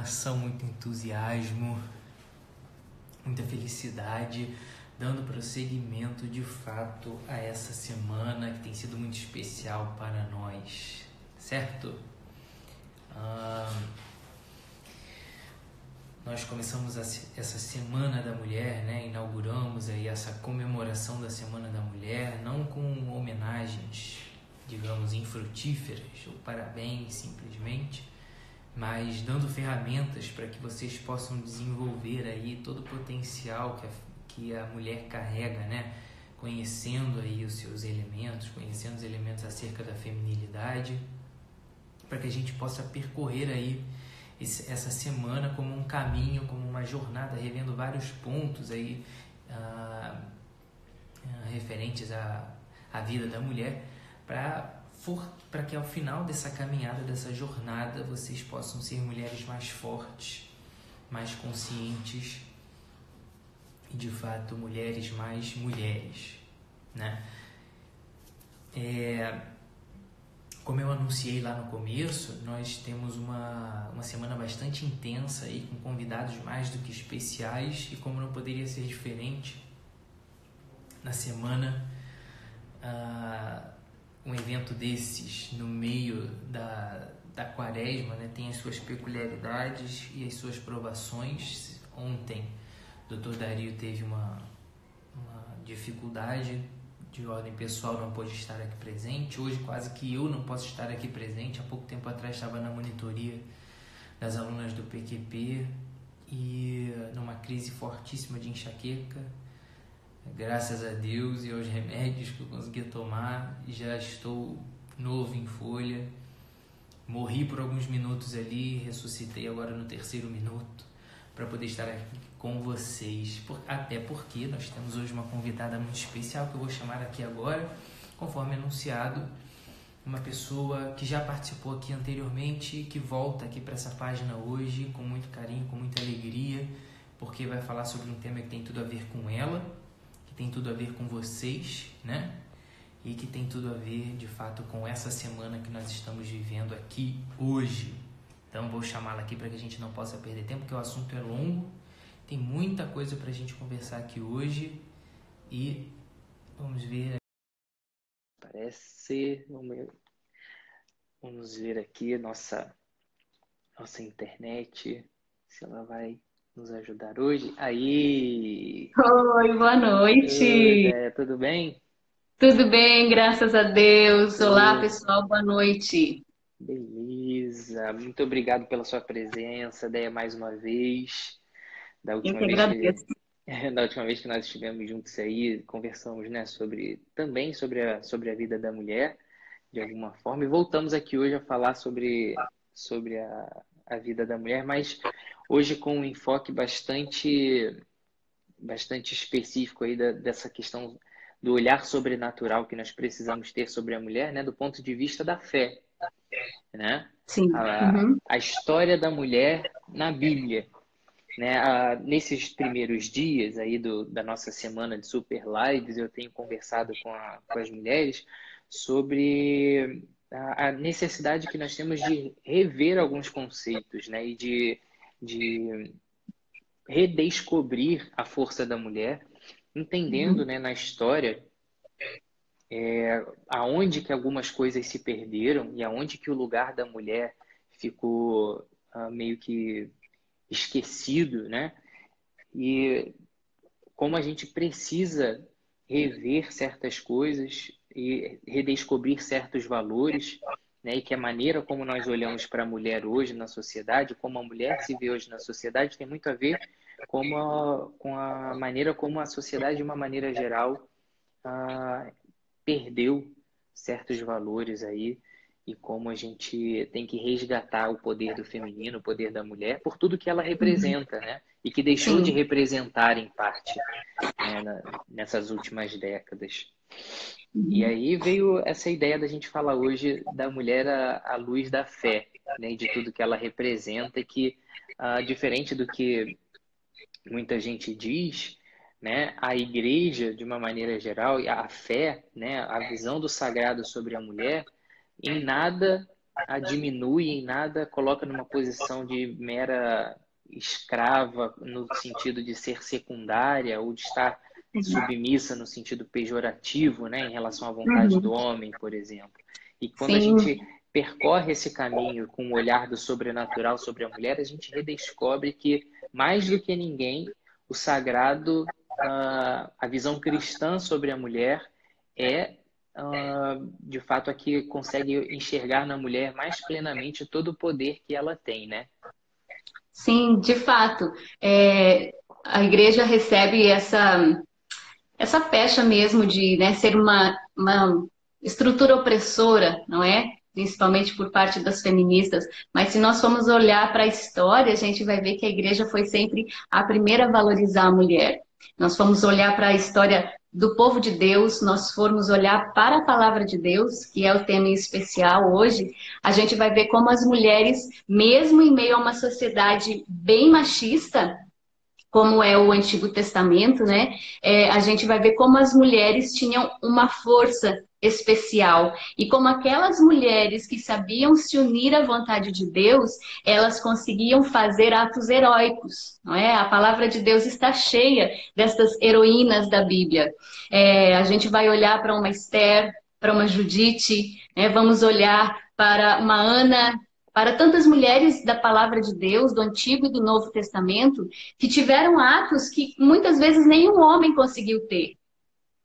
animação, muito entusiasmo, muita felicidade, dando prosseguimento de fato a essa semana que tem sido muito especial para nós, certo? Nós começamos essa Semana da Mulher, né? Inauguramos aí essa comemoração da Semana da Mulher, não com homenagens, digamos, infrutíferas ou parabéns simplesmente, mas dando ferramentas para que vocês possam desenvolver aí todo o potencial que a mulher carrega, né? Conhecendo aí os seus elementos, conhecendo os elementos acerca da feminilidade, para que a gente possa percorrer aí essa semana como um caminho, como uma jornada, revendo vários pontos aí referentes à vida da mulher, para que ao final dessa caminhada, dessa jornada, vocês possam ser mulheres mais fortes, mais conscientes e, de fato, mulheres mais mulheres, né? Como eu anunciei lá no começo, nós temos uma semana bastante intensa aí, com convidados mais do que especiais, e como não poderia ser diferente, na semana, um evento desses no meio da quaresma, né, tem as suas peculiaridades e as suas provações. Ontem, o Dr. Dario teve uma dificuldade de ordem pessoal, não pôde estar aqui presente. Hoje quase que eu não posso estar aqui presente. Há pouco tempo atrás estava na monitoria das alunas do PQP e numa crise fortíssima de enxaqueca. Graças a Deus e aos remédios que eu consegui tomar, já estou novo em folha. Morri por alguns minutos ali, ressuscitei agora no 3º minuto para poder estar aqui com vocês, até porque nós temos hoje uma convidada muito especial que eu vou chamar aqui agora, conforme anunciado, uma pessoa que já participou aqui anteriormente e que volta aqui para essa página hoje com muito carinho, com muita alegria, porque vai falar sobre um tema que tem tudo a ver com ela, que tem tudo a ver com vocês, né? E que tem tudo a ver, de fato, com essa semana que nós estamos vivendo aqui hoje. Então, vou chamá-la aqui para que a gente não possa perder tempo, porque o assunto é longo. Tem muita coisa para a gente conversar aqui hoje. E vamos ver. Vamos ver aqui nossa internet, se ela vai nos ajudar hoje. Aí! Oi, boa Oi, noite. Déia, tudo bem? Tudo bem, graças a Deus. Olá, pessoal, boa noite. Beleza. Muito obrigado pela sua presença, Déia, mais uma vez. Da Eu última que vez que agradeço. Da última vez que nós estivemos juntos aí, conversamos, né, também sobre a vida da mulher, de alguma forma, e voltamos aqui hoje a falar sobre a vida da mulher, mas hoje com um enfoque bastante específico aí dessa questão do olhar sobrenatural que nós precisamos ter sobre a mulher, né, do ponto de vista da fé, né? Sim. A, Uhum. a história da mulher na Bíblia, né? Nesses primeiros dias aí da nossa semana de super lives, eu tenho conversado com as mulheres sobre a necessidade que nós temos de rever alguns conceitos, né? E de redescobrir a força da mulher, entendendo, Uhum. né, na história aonde que algumas coisas se perderam e aonde que o lugar da mulher ficou meio que esquecido, né? E como a gente precisa rever certas coisas e redescobrir certos valores, né? E que a maneira como nós olhamos para a mulher hoje na sociedade, como a mulher se vê hoje na sociedade, tem muito a ver com a maneira como a sociedade, de uma maneira geral, perdeu certos valores aí e como a gente tem que resgatar o poder do feminino, o poder da mulher, por tudo que ela Uhum. representa, né? E que deixou de Sim. representar em parte, né, nessas últimas décadas. E Uhum. aí veio essa ideia da gente falar hoje da mulher à luz da fé, né, e de tudo que ela representa, e que, diferente do que muita gente diz, né, a igreja, de uma maneira geral, e a fé, né, a visão do sagrado sobre a mulher, em nada a diminui em nada, coloca numa posição de mera escrava no sentido de ser secundária ou de estar submissa no sentido pejorativo, né, em relação à vontade do homem, por exemplo. E quando a Sim, gente percorre esse caminho com o olhar do sobrenatural sobre a mulher, a gente redescobre que, mais do que ninguém, o sagrado, a visão cristã sobre a mulher é, de fato, a que consegue enxergar na mulher mais plenamente todo o poder que ela tem, né? sim, de fato. A igreja recebe essa pecha mesmo de, né, ser uma estrutura opressora, não é? Principalmente por parte das feministas. Mas se nós formos olhar para a história, a gente vai ver que a igreja foi sempre a primeira a valorizar a mulher. Nós fomos olhar para a história do povo de Deus, nós formos olhar para a palavra de Deus, que é o tema em especial hoje, a gente vai ver como as mulheres, mesmo em meio a uma sociedade bem machista, como é o Antigo Testamento, né? A gente vai ver como as mulheres tinham uma força especial e como aquelas mulheres que sabiam se unir à vontade de Deus, elas conseguiam fazer atos heróicos, não é? A palavra de Deus está cheia dessas heroínas da Bíblia. A gente vai olhar para uma Esther, para uma Judite, né? Vamos olhar para uma Ana, para tantas mulheres da palavra de Deus, do Antigo e do Novo Testamento, que tiveram atos que muitas vezes nenhum homem conseguiu ter.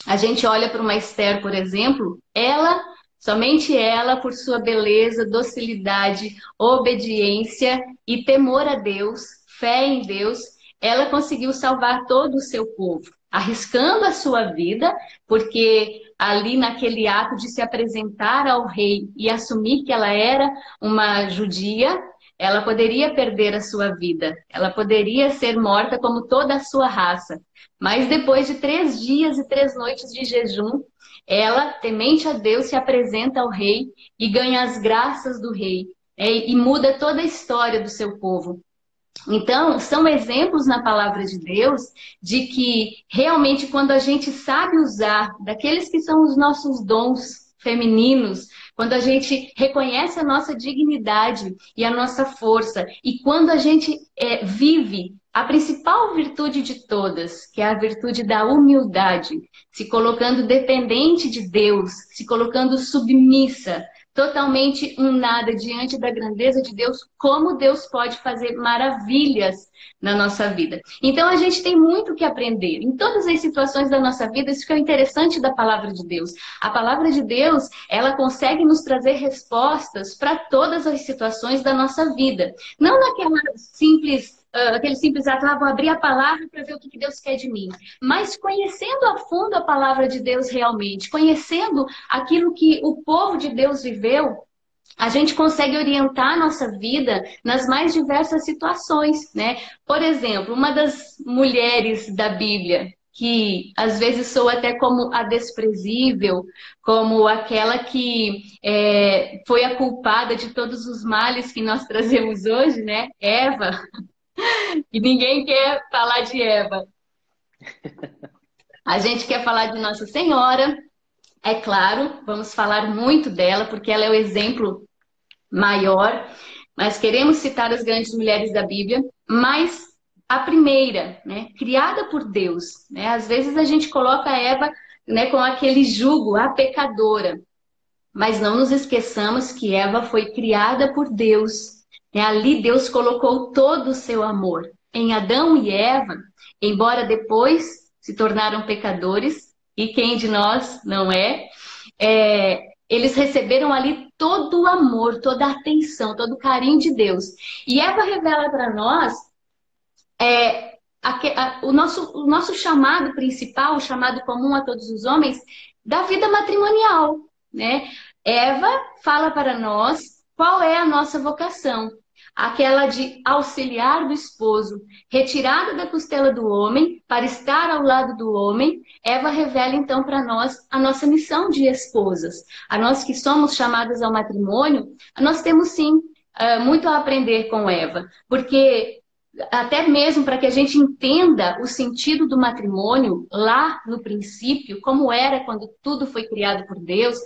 A gente olha para uma Esther, por exemplo, ela, somente ela, por sua beleza, docilidade, obediência e temor a Deus, fé em Deus, ela conseguiu salvar todo o seu povo, arriscando a sua vida, porque ali naquele ato de se apresentar ao rei e assumir que ela era uma judia, ela poderia perder a sua vida, ela poderia ser morta como toda a sua raça. Mas depois de 3 dias e 3 noites de jejum, ela, temente a Deus, se apresenta ao rei e ganha as graças do rei, e muda toda a história do seu povo. Então, são exemplos na palavra de Deus de que realmente quando a gente sabe usar daqueles que são os nossos dons femininos, quando a gente reconhece a nossa dignidade e a nossa força, e quando a gente vive a principal virtude de todas, que é a virtude da humildade, se colocando dependente de Deus, se colocando submissa, totalmente um nada diante da grandeza de Deus, como Deus pode fazer maravilhas na nossa vida. Então a gente tem muito que aprender. Em todas as situações da nossa vida, isso que é o interessante da palavra de Deus. A palavra de Deus, ela consegue nos trazer respostas para todas as situações da nossa vida. Não naquela aquele simples ato, vou abrir a palavra para ver o que Deus quer de mim. Mas conhecendo a fundo a palavra de Deus realmente, conhecendo aquilo que o povo de Deus viveu, a gente consegue orientar a nossa vida nas mais diversas situações, né? Por exemplo, uma das mulheres da Bíblia, que às vezes soa até como a desprezível, como aquela que foi a culpada de todos os males que nós trazemos hoje, né? Eva. E ninguém quer falar de Eva. A gente quer falar de Nossa Senhora, é claro, vamos falar muito dela, porque ela é o exemplo maior, mas queremos citar as grandes mulheres da Bíblia, mas a primeira, né, criada por Deus, né? Às vezes a gente coloca Eva, né, com aquele jugo, a pecadora, mas não nos esqueçamos que Eva foi criada por Deus, né? Ali Deus colocou todo o seu amor. Em Adão e Eva, embora depois se tornaram pecadores, e quem de nós não eles receberam ali todo o amor, toda a atenção, todo o carinho de Deus. E Eva revela para nós o nosso chamado principal, o chamado comum a todos os homens, da vida matrimonial, né? Eva fala para nós qual é a nossa vocação. Aquela de auxiliar do esposo, retirada da costela do homem, para estar ao lado do homem. Eva revela então para nós a nossa missão de esposas. A nós que somos chamadas ao matrimônio, nós temos sim muito a aprender com Eva, porque até mesmo para que a gente entenda o sentido do matrimônio lá no princípio, como era quando tudo foi criado por Deus,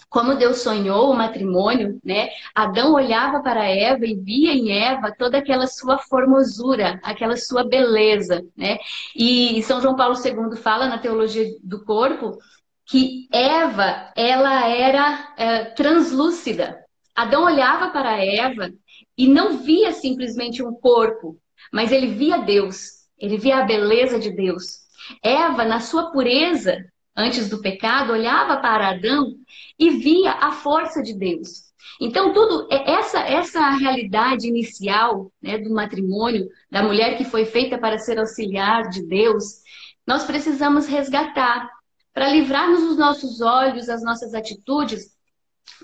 como Deus sonhou o matrimônio, né? Adão olhava para Eva e via em Eva toda aquela sua formosura, aquela sua beleza, né? E São João Paulo II fala na Teologia do Corpo que Eva, ela era translúcida. Adão olhava para Eva e não via simplesmente um corpo, mas ele via Deus, ele via a beleza de Deus. Eva, na sua pureza, antes do pecado, olhava para Adão e via a força de Deus. Então, tudo essa realidade inicial, né, do matrimônio, da mulher que foi feita para ser auxiliar de Deus, nós precisamos resgatar para livrarmos os nossos olhos, as nossas atitudes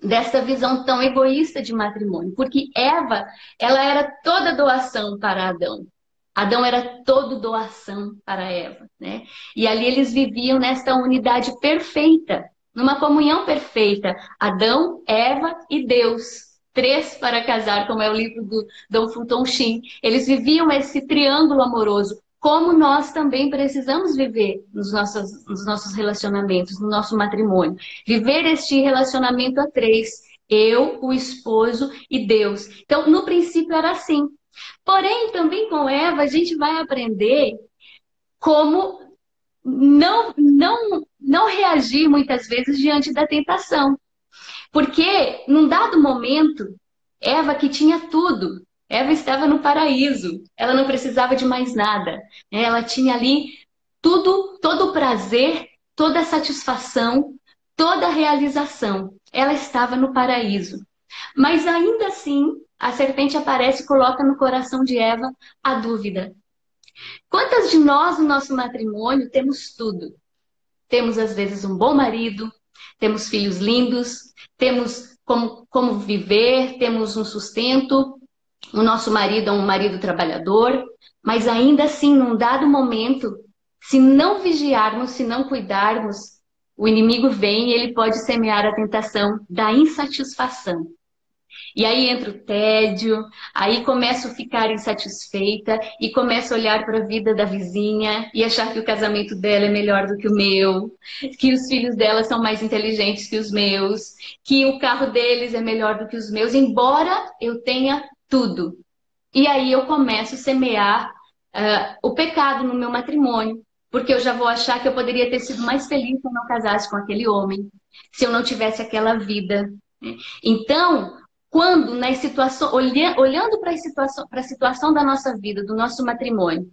dessa visão tão egoísta de matrimônio. Porque Eva, ela era toda doação para Adão. Adão era todo doação para Eva, né? E ali eles viviam nesta unidade perfeita, numa comunhão perfeita. Adão, Eva e Deus. Três para casar, como é o livro do Dom Fulton Sheen. Eles viviam esse triângulo amoroso, como nós também precisamos viver nos nossos relacionamentos, no nosso matrimônio. Viver este relacionamento a três. Eu, o esposo e Deus. Então, no princípio era assim. Porém, também com Eva, a gente vai aprender como não reagir muitas vezes diante da tentação. Porque, num dado momento, Eva que tinha tudo, Eva estava no paraíso, ela não precisava de mais nada. Ela tinha ali tudo, todo o prazer, toda a satisfação, toda a realização. Ela estava no paraíso. Mas ainda assim, a serpente aparece e coloca no coração de Eva a dúvida. Quantas de nós no nosso matrimônio temos tudo? Temos às vezes um bom marido, temos filhos lindos, temos como viver, temos um sustento, o nosso marido é um marido trabalhador, mas ainda assim, num dado momento, se não vigiarmos, se não cuidarmos, o inimigo vem e ele pode semear a tentação da insatisfação. E aí entra o tédio, aí começo a ficar insatisfeita e começo a olhar para a vida da vizinha e achar que o casamento dela é melhor do que o meu, que os filhos dela são mais inteligentes que os meus, que o carro deles é melhor do que os meus, embora eu tenha tudo. E aí eu começo a semear o pecado no meu matrimônio, porque eu já vou achar que eu poderia ter sido mais feliz se eu não casasse com aquele homem, se eu não tivesse aquela vida. Então, quando nas situações, olhando para a situação da nossa vida, do nosso matrimônio,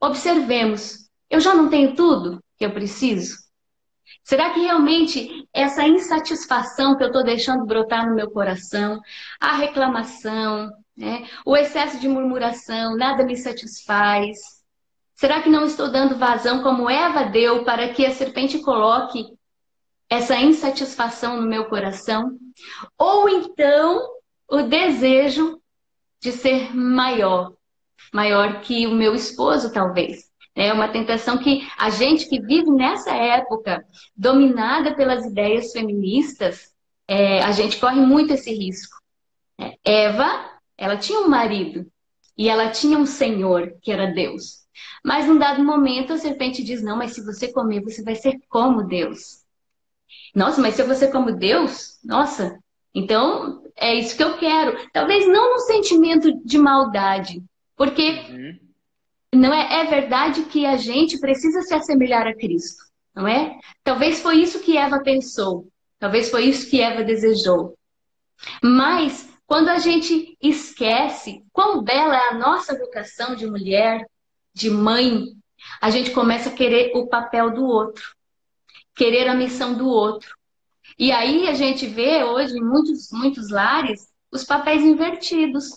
observemos, eu já não tenho tudo que eu preciso? Será que realmente essa insatisfação que eu estou deixando brotar no meu coração, a reclamação, né, o excesso de murmuração, nada me satisfaz? Será que não estou dando vazão como Eva deu para que a serpente coloque essa insatisfação no meu coração? Ou então o desejo de ser maior que o meu esposo, talvez. É uma tentação que a gente que vive nessa época, dominada pelas ideias feministas, a gente corre muito esse risco. Eva, ela tinha um marido e ela tinha um senhor, que era Deus. Mas num dado momento a serpente diz, não, mas se você comer, você vai ser como Deus. Nossa, mas se eu vou ser como Deus, nossa, então é isso que eu quero. Talvez não no sentimento de maldade, porque não é verdade que a gente precisa se assemelhar a Cristo, não é? Talvez foi isso que Eva pensou, talvez foi isso que Eva desejou. Mas quando a gente esquece quão bela é a nossa vocação de mulher, de mãe, a gente começa a querer o papel do outro, querer a missão do outro. E aí a gente vê hoje em muitos lares os papéis invertidos.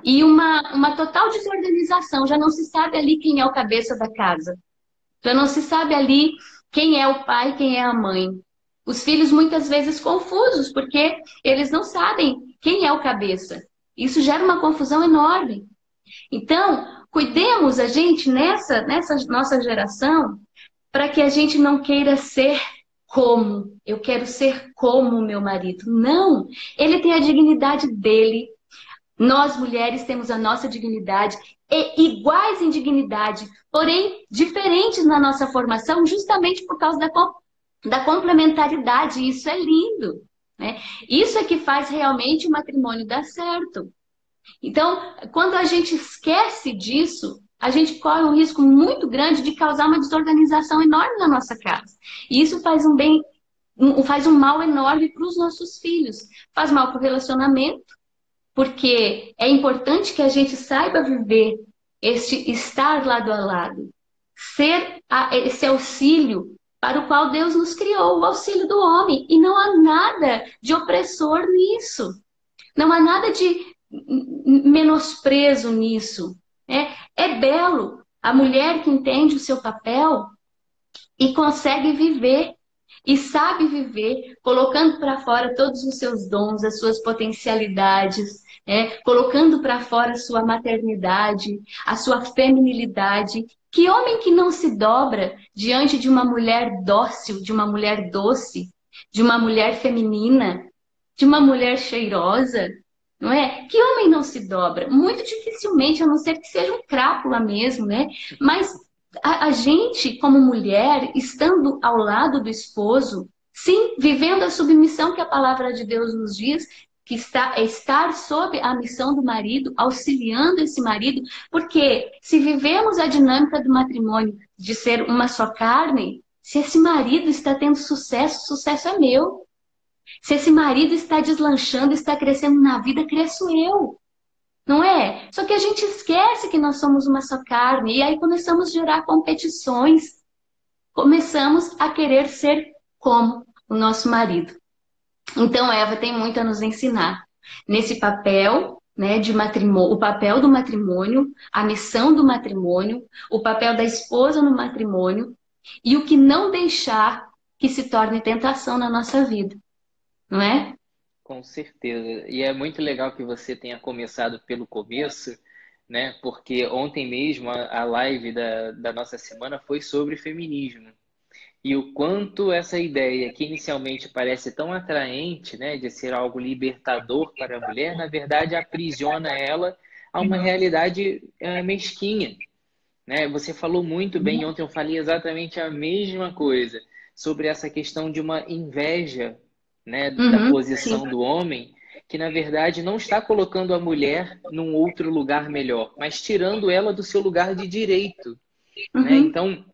E uma total desorganização. Já não se sabe ali quem é o cabeça da casa. Já não se sabe ali quem é o pai, quem é a mãe. Os filhos muitas vezes confusos, porque eles não sabem quem é o cabeça. Isso gera uma confusão enorme. Então, cuidemos a gente nessa nossa geração para que a gente não queira ser como. Eu quero ser como o meu marido. Não! Ele tem a dignidade dele. Nós, mulheres, temos a nossa dignidade, e iguais em dignidade, porém diferentes na nossa formação, justamente por causa da complementaridade. Isso é lindo, né? Isso é que faz realmente o matrimônio dar certo. Então, quando a gente esquece disso, a gente corre um risco muito grande de causar uma desorganização enorme na nossa casa. E isso faz um bem, faz um mal enorme para os nossos filhos. Faz mal para o relacionamento, porque é importante que a gente saiba viver este estar lado a lado, ser esse auxílio para o qual Deus nos criou, o auxílio do homem. E não há nada de opressor nisso. Não há nada de menosprezo nisso. É belo a mulher que entende o seu papel e consegue viver e sabe viver, colocando para fora todos os seus dons, as suas potencialidades, colocando para fora a sua maternidade, a sua feminilidade. Que homem que não se dobra diante de uma mulher dócil, de uma mulher doce, de uma mulher feminina, de uma mulher cheirosa, não é? Que homem não se dobra? Muito dificilmente, a não ser que seja um crápula mesmo, né? Mas a gente, como mulher, estando ao lado do esposo, sim, vivendo a submissão que a palavra de Deus nos diz, que é estar sob a missão do marido, auxiliando esse marido, porque se vivemos a dinâmica do matrimônio de ser uma só carne, se esse marido está tendo sucesso, sucesso é meu. Se esse marido está deslanchando, está crescendo na vida, cresço eu. Não é? Só que a gente esquece que nós somos uma só carne. E aí começamos a gerar competições. Começamos a querer ser como o nosso marido. Então, Eva tem muito a nos ensinar. Nesse papel, né, de matrimônio, o papel do matrimônio, a missão do matrimônio, o papel da esposa no matrimônio e o que não deixar que se torne tentação na nossa vida. Não é? Com certeza. E é muito legal que você tenha começado pelo começo, né? Porque ontem mesmo a live da nossa semana foi sobre feminismo. E o quanto essa ideia, que inicialmente parece tão atraente, né, de ser algo libertador para a mulher, na verdade aprisiona ela a uma realidade mesquinha, né? Você falou muito bem, ontem eu falei exatamente a mesma coisa, sobre essa questão de uma inveja, né, da posição Sim. do homem, que na verdade não está colocando a mulher num outro lugar melhor, mas tirando ela do seu lugar de direito, né? Então,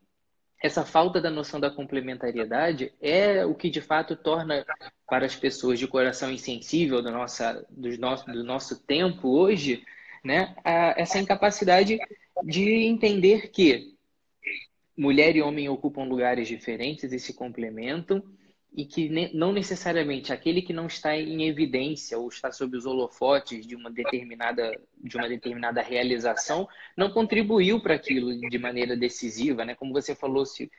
essa falta da noção da complementariedade é o que de fato torna para as pessoas de coração insensível do nosso tempo hoje, né, essa incapacidade de entender que mulher e homem ocupam lugares diferentes e se complementam, e que não necessariamente aquele que não está em evidência ou está sob os holofotes de uma determinada realização não contribuiu para aquilo de maneira decisiva, né? Como você falou, se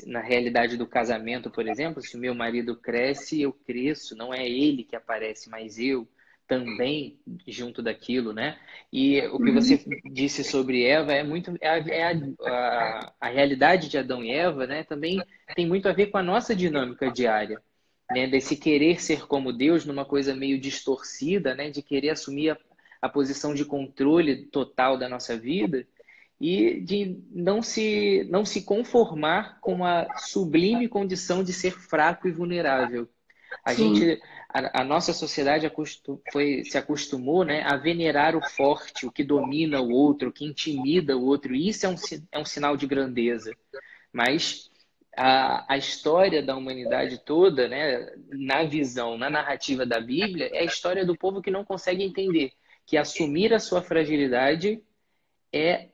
na realidade do casamento, por exemplo, se o meu marido cresce, eu cresço, não é ele que aparece, mas eu também junto daquilo, né? E o que você disse sobre Eva é muito a realidade de Adão e Eva, né? Também tem muito a ver com a nossa dinâmica diária, né? Desse querer ser como Deus numa coisa meio distorcida, né? De querer assumir a posição de controle total da nossa vida e de não se conformar com a sublime condição de ser fraco e vulnerável. A nossa sociedade se acostumou, né, a venerar o forte, o que domina o outro, o que intimida o outro. E isso é um sinal de grandeza. Mas a história da humanidade toda, né, na narrativa da Bíblia, é a história do povo que não consegue entender que assumir a sua fragilidade é,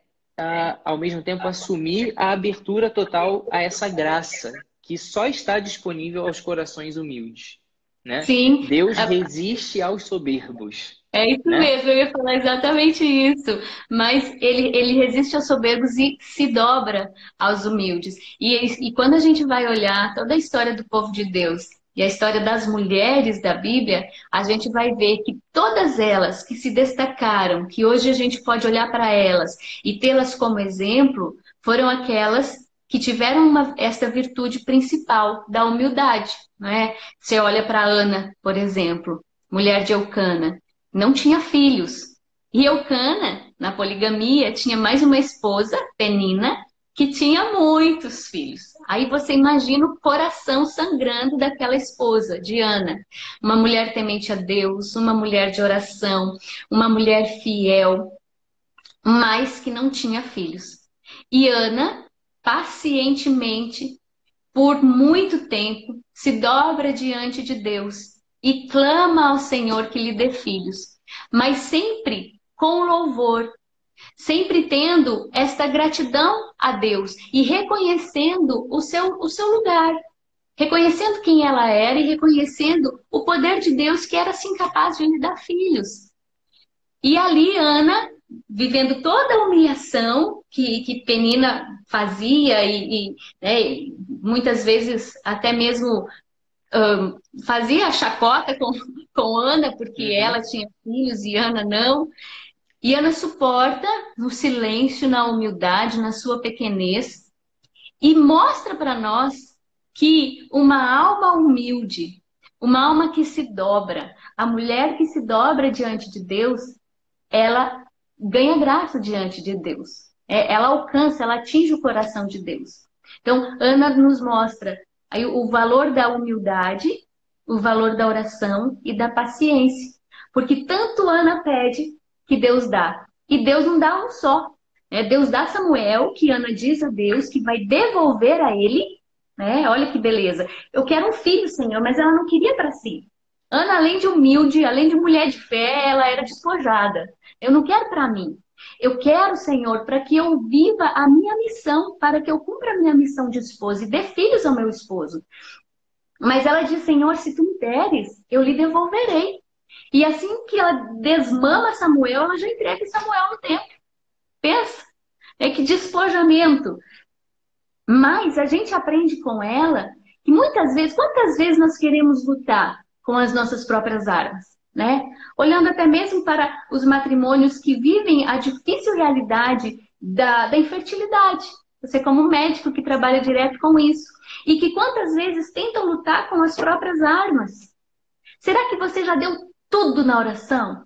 ao mesmo tempo, assumir a abertura total a essa graça que só está disponível aos corações humildes. Né? Sim. Deus resiste aos soberbos. É isso, né? mesmo, eu ia falar exatamente isso. Mas ele resiste aos soberbos e se dobra aos humildes. E quando a gente vai olhar toda a história do povo de Deus e a história das mulheres da Bíblia, a gente vai ver que todas elas que se destacaram, que hoje a gente pode olhar para elas e tê-las como exemplo, foram aquelas que tiveram essa virtude principal da humildade. Não é? Você olha para Ana, por exemplo, mulher de Eucana, não tinha filhos. E Eucana, na poligamia, tinha mais uma esposa, Penina, que tinha muitos filhos. Aí você imagina o coração sangrando daquela esposa de Ana, uma mulher temente a Deus, uma mulher de oração, uma mulher fiel, mas que não tinha filhos. E Ana, pacientemente, por muito tempo, se dobra diante de Deus e clama ao Senhor que lhe dê filhos, mas sempre com louvor, sempre tendo esta gratidão a Deus e reconhecendo o seu lugar, reconhecendo quem ela era e reconhecendo o poder de Deus que era assim capaz de lhe dar filhos. E ali Ana, vivendo toda a humilhação que Penina fazia né, muitas vezes até mesmo fazia chacota com Ana, porque ela tinha filhos e Ana não. E Ana suporta no silêncio, na humildade, na sua pequenez, e mostra para nós que uma alma humilde, uma alma que se dobra, a mulher que se dobra diante de Deus, ela ganha graça diante de Deus. Ela alcança, ela atinge o coração de Deus. Então, Ana nos mostra aí o valor da humildade, o valor da oração e da paciência. Porque tanto Ana pede que Deus dá. E Deus não dá um só. Deus dá Samuel, que Ana diz a Deus que vai devolver a ele. Olha que beleza. Eu quero um filho, Senhor, mas ela não queria para si. Ana, além de humilde, além de mulher de fé, ela era despojada. Eu não quero para mim. Eu quero, Senhor, para que eu viva a minha missão, para que eu cumpra a minha missão de esposa e dê filhos ao meu esposo. Mas ela diz, Senhor, se tu me deres, eu lhe devolverei. E assim que ela desmama Samuel, ela já entrega Samuel no templo. Pensa, que despojamento. Mas a gente aprende com ela que muitas vezes, quantas vezes nós queremos lutar com as nossas próprias armas, né? Olhando até mesmo para os matrimônios que vivem a difícil realidade da infertilidade. Você como médico que trabalha direto com isso. E que quantas vezes tentam lutar com as próprias armas. Será que você já deu tudo na oração?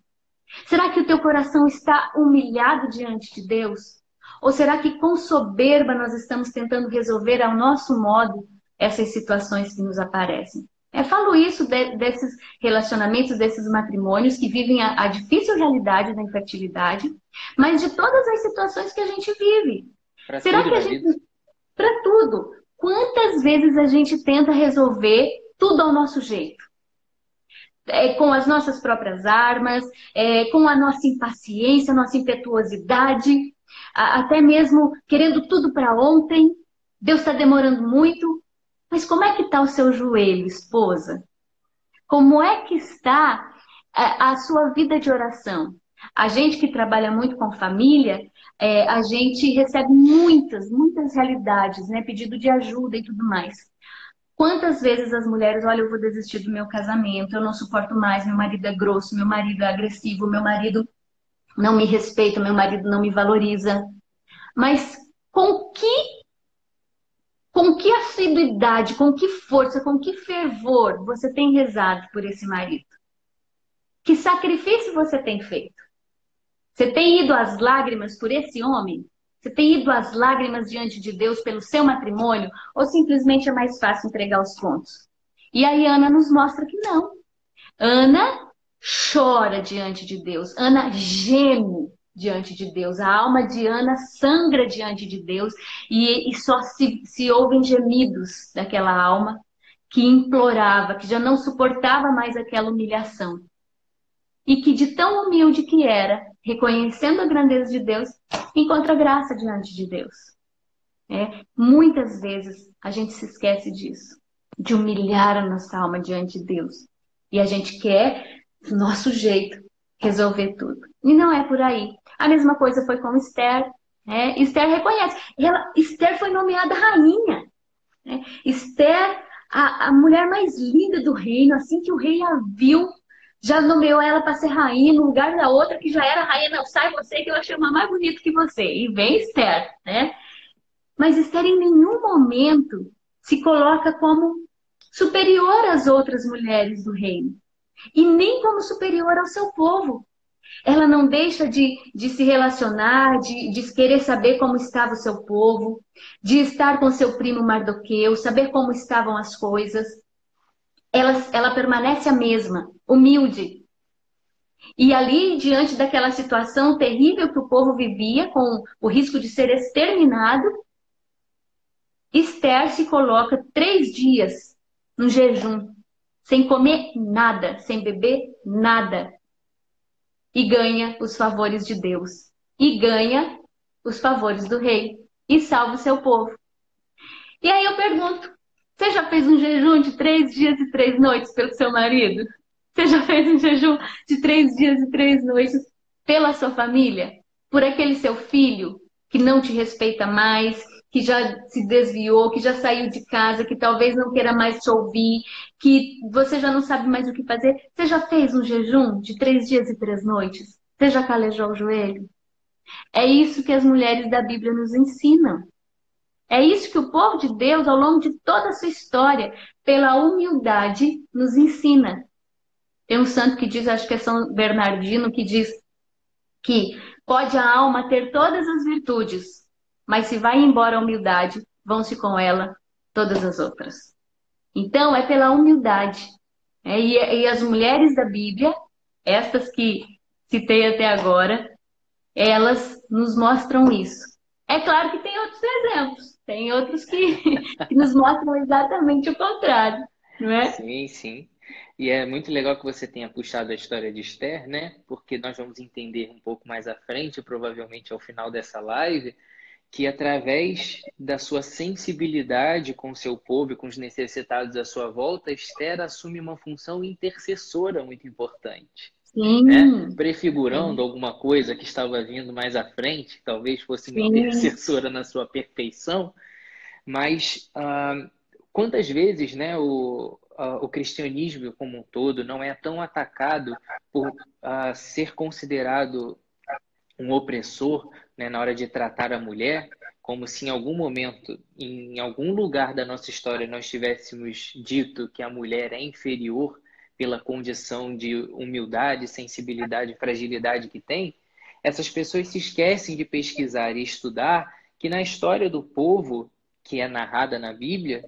Será que o teu coração está humilhado diante de Deus? Ou será que com soberba nós estamos tentando resolver ao nosso modo essas situações que nos aparecem? Falo isso desses relacionamentos, desses matrimônios que vivem a difícil realidade da infertilidade, mas de todas as situações que a gente vive. Será que a gente... Para tudo. Quantas vezes a gente tenta resolver tudo ao nosso jeito? Com as nossas próprias armas, com a nossa impaciência, a nossa impetuosidade, até mesmo querendo tudo para ontem. Deus está demorando muito. Mas como é que está o seu joelho, esposa? Como é que está a sua vida de oração? A gente que trabalha muito com família, a gente recebe muitas realidades, né? Pedido de ajuda e tudo mais. Quantas vezes as mulheres, olha, eu vou desistir do meu casamento, eu não suporto mais, meu marido é grosso, meu marido é agressivo, meu marido não me respeita, meu marido não me valoriza. Mas com que assiduidade, com que força, com que fervor você tem rezado por esse marido? Que sacrifício você tem feito? Você tem ido às lágrimas por esse homem? Você tem ido às lágrimas diante de Deus pelo seu matrimônio? Ou simplesmente é mais fácil entregar os pontos? E aí Ana nos mostra que não. Ana chora diante de Deus. Ana geme diante de Deus. A alma de Ana sangra diante de Deus. E só se ouvem gemidos daquela alma que implorava, que já não suportava mais aquela humilhação. E que de tão humilde que era, reconhecendo a grandeza de Deus, encontra graça diante de Deus. Muitas vezes a gente se esquece disso, de humilhar a nossa alma diante de Deus. E a gente quer, do nosso jeito, resolver tudo. E não é por aí. A mesma coisa foi com Esther. Esther reconhece. Esther foi nomeada rainha. Esther, a mulher mais linda do reino, assim que o rei a viu, já nomeou ela para ser rainha no lugar da outra que já era rainha. Não, sai você que eu achei uma mais bonita que você. E vem Esther, né? Mas Esther em nenhum momento se coloca como superior às outras mulheres do reino. E nem como superior ao seu povo. Ela não deixa de se relacionar, de querer saber como estava o seu povo, de estar com seu primo Mardoqueu, saber como estavam as coisas. Ela permanece a mesma, humilde. E ali, diante daquela situação terrível que o povo vivia, com o risco de ser exterminado, Esther se coloca 3 dias no jejum, sem comer nada, sem beber nada, e ganha os favores de Deus, e ganha os favores do rei, e salva o seu povo. E aí eu pergunto, você já fez um jejum de 3 dias e 3 noites pelo seu marido? Você já fez um jejum de 3 dias e 3 noites pela sua família? Por aquele seu filho que não te respeita mais, que já se desviou, que já saiu de casa, que talvez não queira mais te ouvir, que você já não sabe mais o que fazer? Você já fez um jejum de 3 dias e 3 noites? Você já calejou o joelho? É isso que as mulheres da Bíblia nos ensinam. É isso que o povo de Deus, ao longo de toda a sua história, pela humildade, nos ensina. Tem um santo que diz, acho que é São Bernardino, que diz que pode a alma ter todas as virtudes, mas se vai embora a humildade, vão-se com ela todas as outras. Então, é pela humildade. E as mulheres da Bíblia, estas que citei até agora, elas nos mostram isso. É claro que tem outros exemplos, tem outros que nos mostram exatamente o contrário, não é? Sim, sim. E é muito legal que você tenha puxado a história de Esther, né? Porque nós vamos entender um pouco mais à frente, provavelmente ao final dessa live, que através da sua sensibilidade com o seu povo e com os necessitados à sua volta, Esther assume uma função intercessora muito importante, né? Sim, Prefigurando sim, alguma coisa que estava vindo mais à frente, talvez fosse uma sim. intercessora na sua perfeição, mas quantas vezes, né, o cristianismo como um todo não é tão atacado por ser considerado um opressor, né, na hora de tratar a mulher, como se em algum momento, em algum lugar da nossa história, nós tivéssemos dito que a mulher é inferior pela condição de humildade, sensibilidade e fragilidade que tem. Essas pessoas se esquecem de pesquisar e estudar que na história do povo, que é narrada na Bíblia,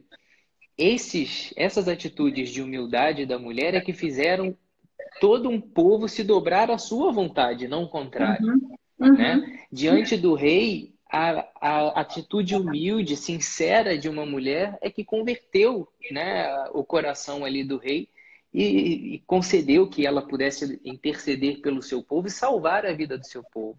essas atitudes de humildade da mulher é que fizeram todo um povo se dobrar à sua vontade, não o contrário, Uhum, né? uhum. Diante do rei, a atitude humilde, sincera de uma mulher é que converteu, né, o coração ali do rei e concedeu que ela pudesse interceder pelo seu povo e salvar a vida do seu povo,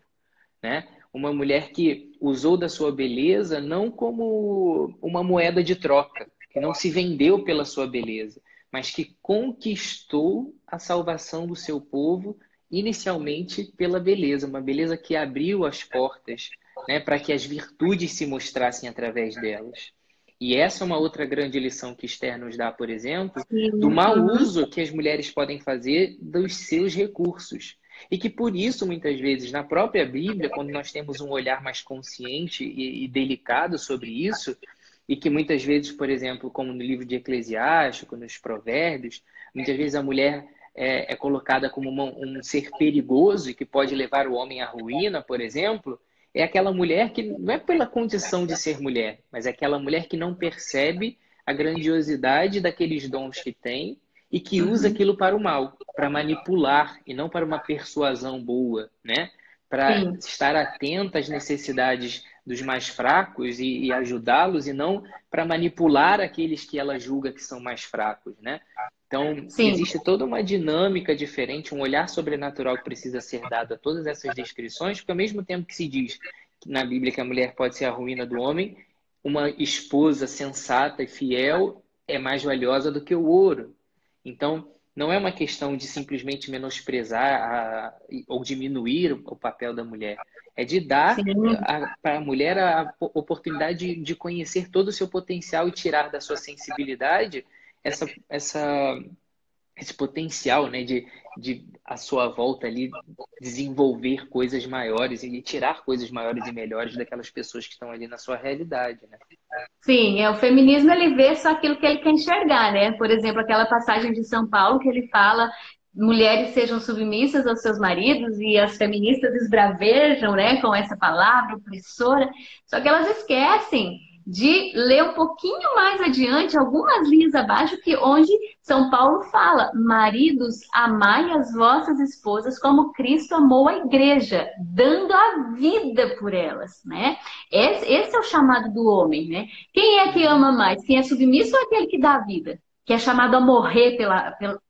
né? Uma mulher que usou da sua beleza não como uma moeda de troca, que não se vendeu pela sua beleza, mas que conquistou a salvação do seu povo inicialmente pela beleza, uma beleza que abriu as portas, né, para que as virtudes se mostrassem através delas. E essa é uma outra grande lição que Esther nos dá, por exemplo, Sim, do mau uhum. uso que as mulheres podem fazer dos seus recursos. E que por isso, muitas vezes, na própria Bíblia, quando nós temos um olhar mais consciente e delicado sobre isso, e que muitas vezes, por exemplo, como no livro de Eclesiástico, nos Provérbios, muitas vezes a mulher é colocada como um ser perigoso e que pode levar o homem à ruína, por exemplo, é aquela mulher que não é pela condição de ser mulher, mas é aquela mulher que não percebe a grandiosidade daqueles dons que tem e que usa Uhum. aquilo para o mal, para manipular e não para uma persuasão boa, né? Para Sim, estar atenta às necessidades dos mais fracos e ajudá-los e não para manipular aqueles que ela julga que são mais fracos, né? Então, sim, existe toda uma dinâmica diferente, um olhar sobrenatural que precisa ser dado a todas essas descrições, porque ao mesmo tempo que se diz na Bíblia que a mulher pode ser a ruína do homem, uma esposa sensata e fiel é mais valiosa do que o ouro. Então, não é uma questão de simplesmente menosprezar ou diminuir o papel da mulher. É de dar sim. para a mulher a oportunidade de conhecer todo o seu potencial e tirar da sua sensibilidade esse potencial, né, de a sua volta ali desenvolver coisas maiores e tirar coisas maiores e melhores daquelas pessoas que estão ali na sua realidade, né? Sim, o feminismo ele vê só aquilo que ele quer enxergar, né? Por exemplo, aquela passagem de São Paulo que ele fala mulheres sejam submissas aos seus maridos e as feministas esbravejam, né, com essa palavra opressora, só que elas esquecem de ler um pouquinho mais adiante, algumas linhas abaixo, que onde São Paulo fala: maridos, amai as vossas esposas como Cristo amou a igreja, dando a vida por elas, né? Esse é o chamado do homem, né? Quem é que ama mais? Quem é submisso ou aquele que dá a vida? Que é chamado a morrer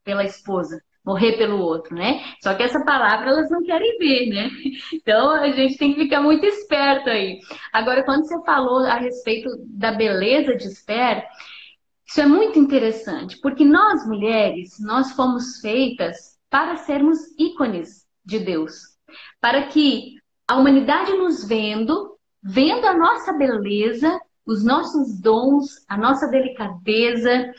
pela esposa, morrer pelo outro, né? Só que essa palavra elas não querem ver, né? Então a gente tem que ficar muito esperto aí. Agora, quando você falou a respeito da beleza de Esther, isso é muito interessante, porque nós mulheres, nós fomos feitas para sermos ícones de Deus, para que a humanidade nos vendo a nossa beleza, os nossos dons, a nossa delicadeza,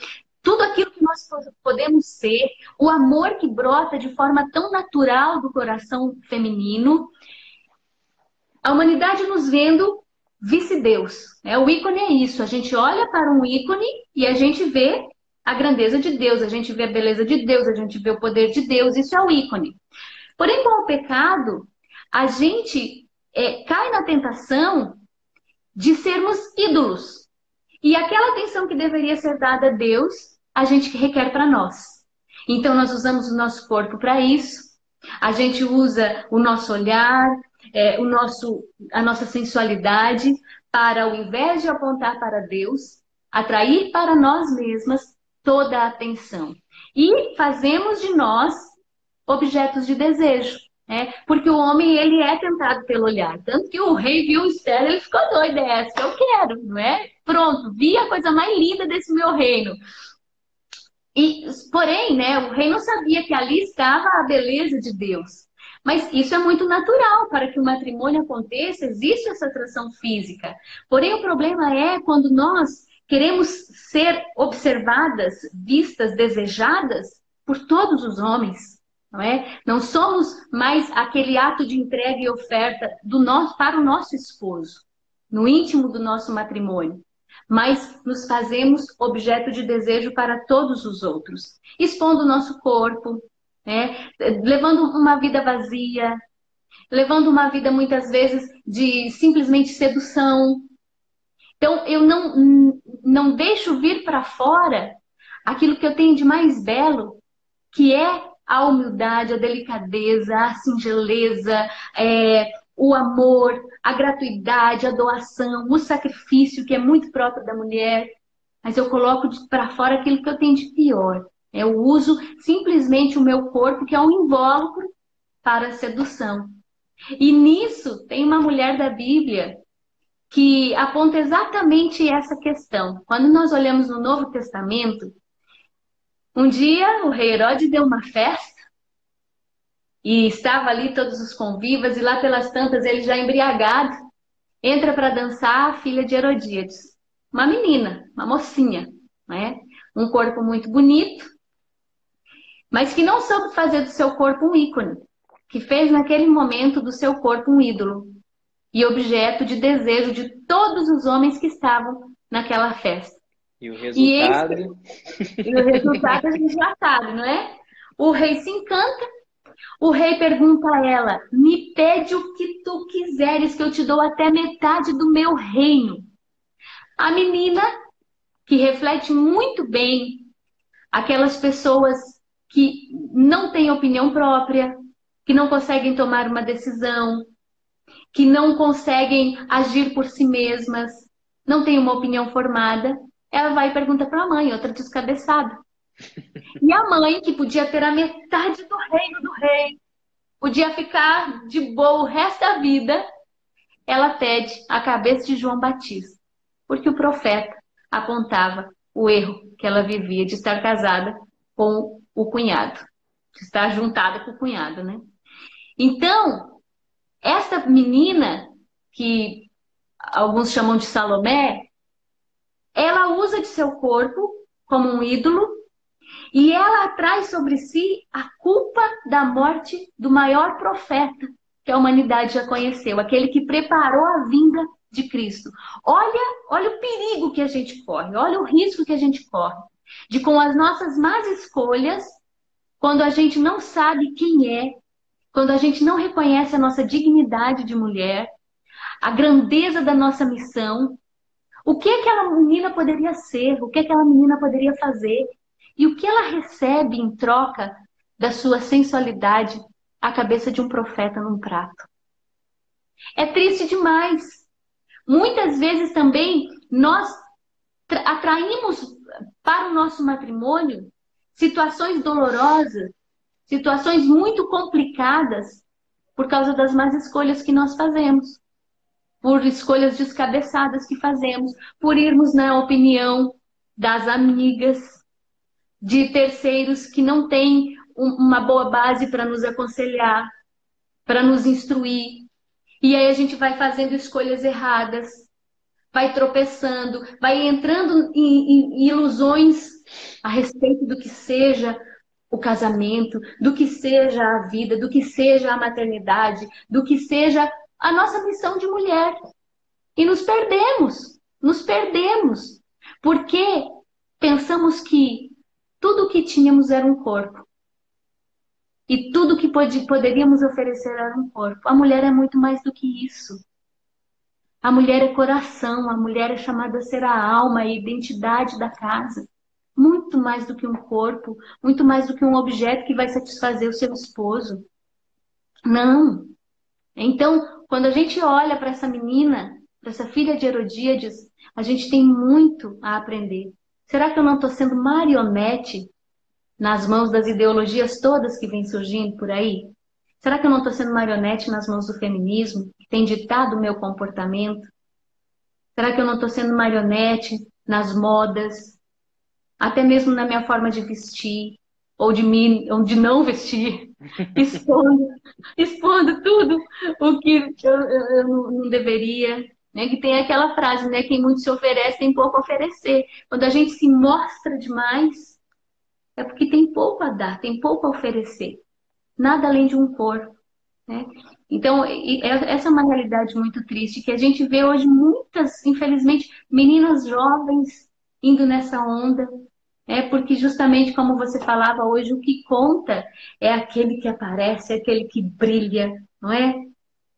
tudo aquilo que nós podemos ser, o amor que brota de forma tão natural do coração feminino, a humanidade nos vendo vice-deus. Né? O ícone é isso, a gente olha para um ícone e a gente vê a grandeza de Deus, a gente vê a beleza de Deus, a gente vê o poder de Deus, isso é o ícone. Porém, com o pecado, a gente cai na tentação de sermos ídolos. E aquela atenção que deveria ser dada a Deus, a gente requer para nós. Então, nós usamos o nosso corpo para isso, a gente usa o nosso olhar, a nossa sensualidade, para, ao invés de apontar para Deus, atrair para nós mesmas toda a atenção. E fazemos de nós objetos de desejo. Porque o homem, ele é tentado pelo olhar. Tanto que o rei viu Esther, ele ficou doido, é essa que eu quero, não é? Pronto, vi a coisa mais linda desse meu reino. Porém, né, o rei não sabia que ali estava a beleza de Deus. Mas isso é muito natural, para que o matrimônio aconteça, existe essa atração física. Porém, o problema é quando nós queremos ser observadas, vistas, desejadas por todos os homens. Não é? Não somos mais aquele ato de entrega e oferta para o nosso esposo, no íntimo do nosso matrimônio, mas nos fazemos objeto de desejo para todos os outros, expondo o nosso corpo, né? Levando uma vida vazia, levando uma vida muitas vezes de simplesmente sedução. Então eu não deixo vir para fora aquilo que eu tenho de mais belo, que é a humildade, a delicadeza, a singeleza, o amor, a gratuidade, a doação, o sacrifício, que é muito próprio da mulher. Mas eu coloco para fora aquilo que eu tenho de pior. Eu uso simplesmente o meu corpo, que é um invólucro, para a sedução. E nisso tem uma mulher da Bíblia que aponta exatamente essa questão. Quando nós olhamos no Novo Testamento, um dia o rei Herodes deu uma festa e estava ali todos os convivas, e lá pelas tantas ele já embriagado entra para dançar a filha de Herodíades, uma menina, uma mocinha, né? Um corpo muito bonito, mas que não soube fazer do seu corpo um ícone, que fez naquele momento do seu corpo um ídolo e objeto de desejo de todos os homens que estavam naquela festa. E o resultado? E o resultado a gente já sabe, não é? O rei se encanta, o rei pergunta a ela: me pede o que tu quiseres, que eu te dou até metade do meu reino. A menina, que reflete muito bem aquelas pessoas que não têm opinião própria, que não conseguem tomar uma decisão, que não conseguem agir por si mesmas, não têm uma opinião formada, ela vai e pergunta para a mãe, outra descabeçada. E a mãe, que podia ter a metade do reino do rei, podia ficar de boa o resto da vida, ela pede a cabeça de João Batista, porque o profeta apontava o erro que ela vivia de estar casada com o cunhado, de estar juntada com o cunhado, né? Então, essa menina, que alguns chamam de Salomé, ela usa de seu corpo como um ídolo e ela traz sobre si a culpa da morte do maior profeta que a humanidade já conheceu, aquele que preparou a vinda de Cristo. Olha o perigo que a gente corre, olha o risco que a gente corre de, com as nossas más escolhas, quando a gente não sabe quem é, quando a gente não reconhece a nossa dignidade de mulher, a grandeza da nossa missão, o que aquela menina poderia ser, o que aquela menina poderia fazer, e o que ela recebe em troca da sua sensualidade, a cabeça de um profeta num prato. É triste demais. Muitas vezes também nós atraímos para o nosso matrimônio situações dolorosas, situações muito complicadas por causa das más escolhas que nós fazemos, por escolhas descabeçadas que fazemos, por irmos na opinião das amigas, de terceiros que não têm uma boa base para nos aconselhar, para nos instruir. E aí a gente vai fazendo escolhas erradas, vai tropeçando, vai entrando em ilusões a respeito do que seja o casamento, do que seja a vida, do que seja a maternidade, do que seja a nossa missão de mulher. E nos perdemos, porque pensamos que tudo o que tínhamos era um corpo. E tudo que poderíamos oferecer era um corpo. A mulher é muito mais do que isso. A mulher é coração, a mulher é chamada a ser a alma, a identidade da casa. Muito mais do que um corpo, muito mais do que um objeto que vai satisfazer o seu esposo. Não. Então, quando a gente olha para essa menina, para essa filha de Herodíades, a gente tem muito a aprender. Será que eu não estou sendo marionete nas mãos das ideologias todas que vêm surgindo por aí? Será que eu não estou sendo marionete nas mãos do feminismo, que tem ditado o meu comportamento? Será que eu não estou sendo marionete nas modas, até mesmo na minha forma de vestir, ou de não vestir, expondo tudo o que eu não deveria? Né? Que tem aquela frase, né? Quem muito se oferece tem pouco a oferecer. Quando a gente se mostra demais, é porque tem pouco a dar, tem pouco a oferecer. Nada além de um corpo. Né? Então, essa é uma realidade muito triste, que a gente vê hoje muitas, infelizmente, meninas jovens indo nessa onda, porque justamente como você falava hoje, o que conta é aquele que aparece, é aquele que brilha, não é?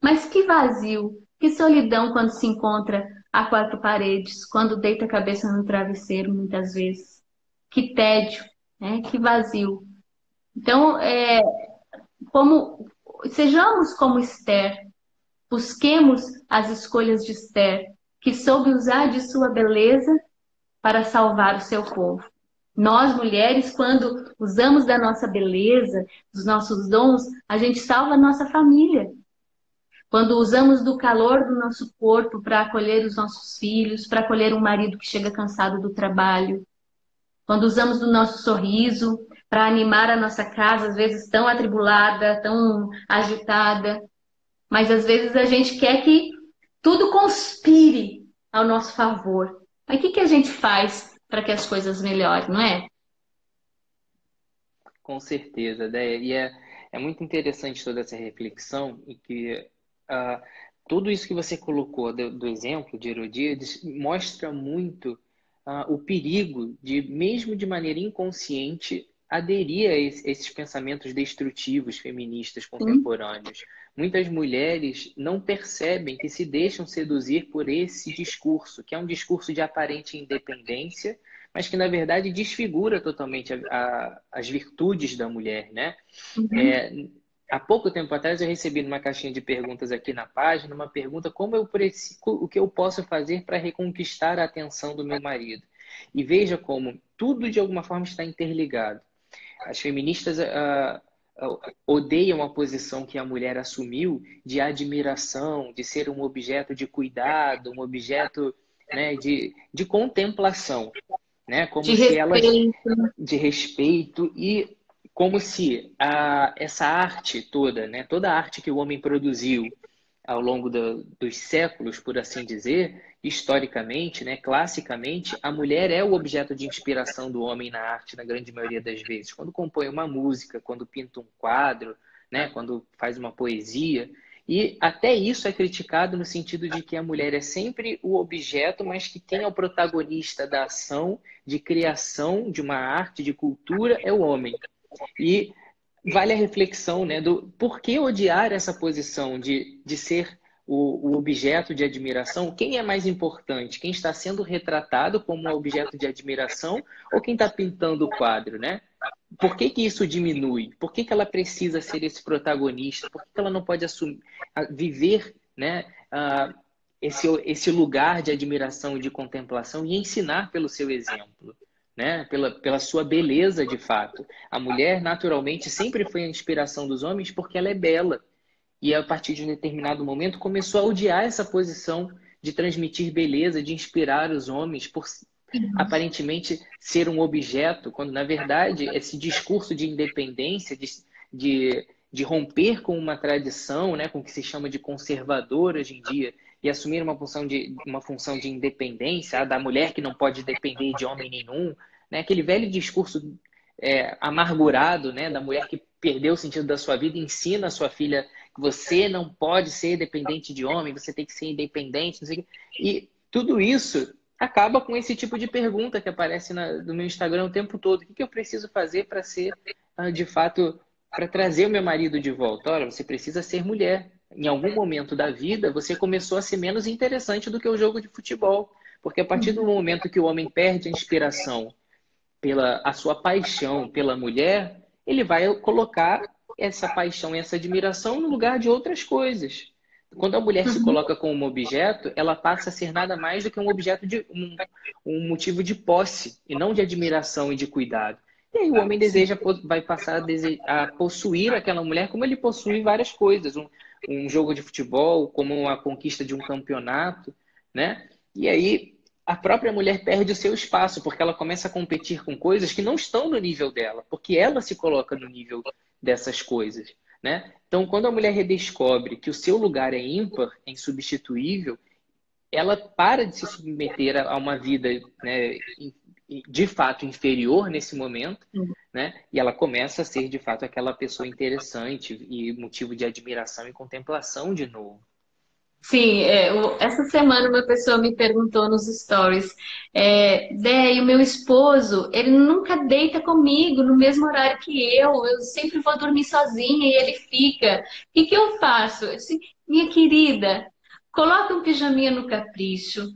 Mas que vazio, que solidão quando se encontra a quatro paredes, quando deita a cabeça no travesseiro, muitas vezes. Que tédio, né? Que vazio. Então, sejamos como Esther, busquemos as escolhas de Esther, que soube usar de sua beleza para salvar o seu povo. Nós, mulheres, quando usamos da nossa beleza, dos nossos dons, a gente salva a nossa família. Quando usamos do calor do nosso corpo para acolher os nossos filhos, para acolher um marido que chega cansado do trabalho. Quando usamos do nosso sorriso para animar a nossa casa, às vezes tão atribulada, tão agitada. Mas às vezes a gente quer que tudo conspire ao nosso favor. Mas o que a gente faz para que as coisas melhorem, não é? Com certeza, Déia. E é muito interessante toda essa reflexão e que tudo isso que você colocou do exemplo de Herodíades mostra muito o perigo de, mesmo de maneira inconsciente, aderir a esses pensamentos destrutivos feministas contemporâneos. Muitas mulheres não percebem que se deixam seduzir por esse discurso, que é um discurso de aparente independência, mas que, na verdade, desfigura totalmente as virtudes da mulher, né? Uhum. Há pouco tempo atrás, eu recebi numa caixinha de perguntas aqui na página uma pergunta: o que eu posso fazer para reconquistar a atenção do meu marido? E veja como tudo, de alguma forma, está interligado. As feministas odeiam a posição que a mulher assumiu de admiração, de ser um objeto de cuidado, um objeto, né, de contemplação. Né? Como De se elas respeito. de respeito e como se essa arte toda, né? Toda a arte que o homem produziu ao longo dos séculos, por assim dizer, historicamente, né? Classicamente, a mulher é o objeto de inspiração do homem na arte, na grande maioria das vezes. Quando compõe uma música, quando pinta um quadro, né? Quando faz uma poesia. E até isso é criticado no sentido de que a mulher é sempre o objeto, mas que quem é o protagonista da ação de criação de uma arte, de cultura, é o homem. E vale a reflexão, né, do por que odiar essa posição de ser o objeto de admiração. Quem é mais importante? Quem está sendo retratado como objeto de admiração ou quem está pintando o quadro, né? Por que que isso diminui? Por que que ela precisa ser esse protagonista? Por que que ela não pode assumir, viver, né, esse lugar de admiração e de contemplação e ensinar pelo seu exemplo, né? Pela sua beleza de fato. A mulher, naturalmente, sempre foi a inspiração dos homens porque ela é bela. E a partir de um determinado momento começou a odiar essa posição de transmitir beleza, de inspirar os homens por aparentemente ser um objeto, quando na verdade esse discurso de independência, de romper com uma tradição, né, com o que se chama de conservador hoje em dia, e assumir uma função de independência, da mulher que não pode depender de homem nenhum, né, aquele velho discurso amargurado, né, da mulher que perdeu o sentido da sua vida, ensina a sua filha que você não pode ser dependente de homem, você tem que ser independente, não sei o quê. E tudo isso acaba com esse tipo de pergunta que aparece no meu Instagram o tempo todo. O que eu preciso fazer para ser, de fato, para trazer o meu marido de volta? Olha, você precisa ser mulher. Em algum momento da vida, você começou a ser menos interessante do que o jogo de futebol. Porque a partir do momento que o homem perde a inspiração a sua paixão pela mulher, ele vai colocar essa paixão e essa admiração no lugar de outras coisas. Quando a mulher se coloca como um objeto, ela passa a ser nada mais do que um objeto de um motivo de posse e não de admiração e de cuidado. E aí o homem vai passar a possuir aquela mulher como ele possui várias coisas, um jogo de futebol, como a conquista de um campeonato, né? E aí a própria mulher perde o seu espaço, porque ela começa a competir com coisas que não estão no nível dela, porque ela se coloca no nível dessas coisas, né? Então, quando a mulher redescobre que o seu lugar é ímpar, é insubstituível, ela para de se submeter a uma vida, né, de fato inferior nesse momento, né? E ela começa a ser, de fato, aquela pessoa interessante e motivo de admiração e contemplação de novo. Sim, essa semana uma pessoa me perguntou nos stories, Dé, e o meu esposo, ele nunca deita comigo no mesmo horário que eu sempre vou dormir sozinha e ele fica. O que eu faço? Eu disse, minha querida, coloca um pijaminha no capricho,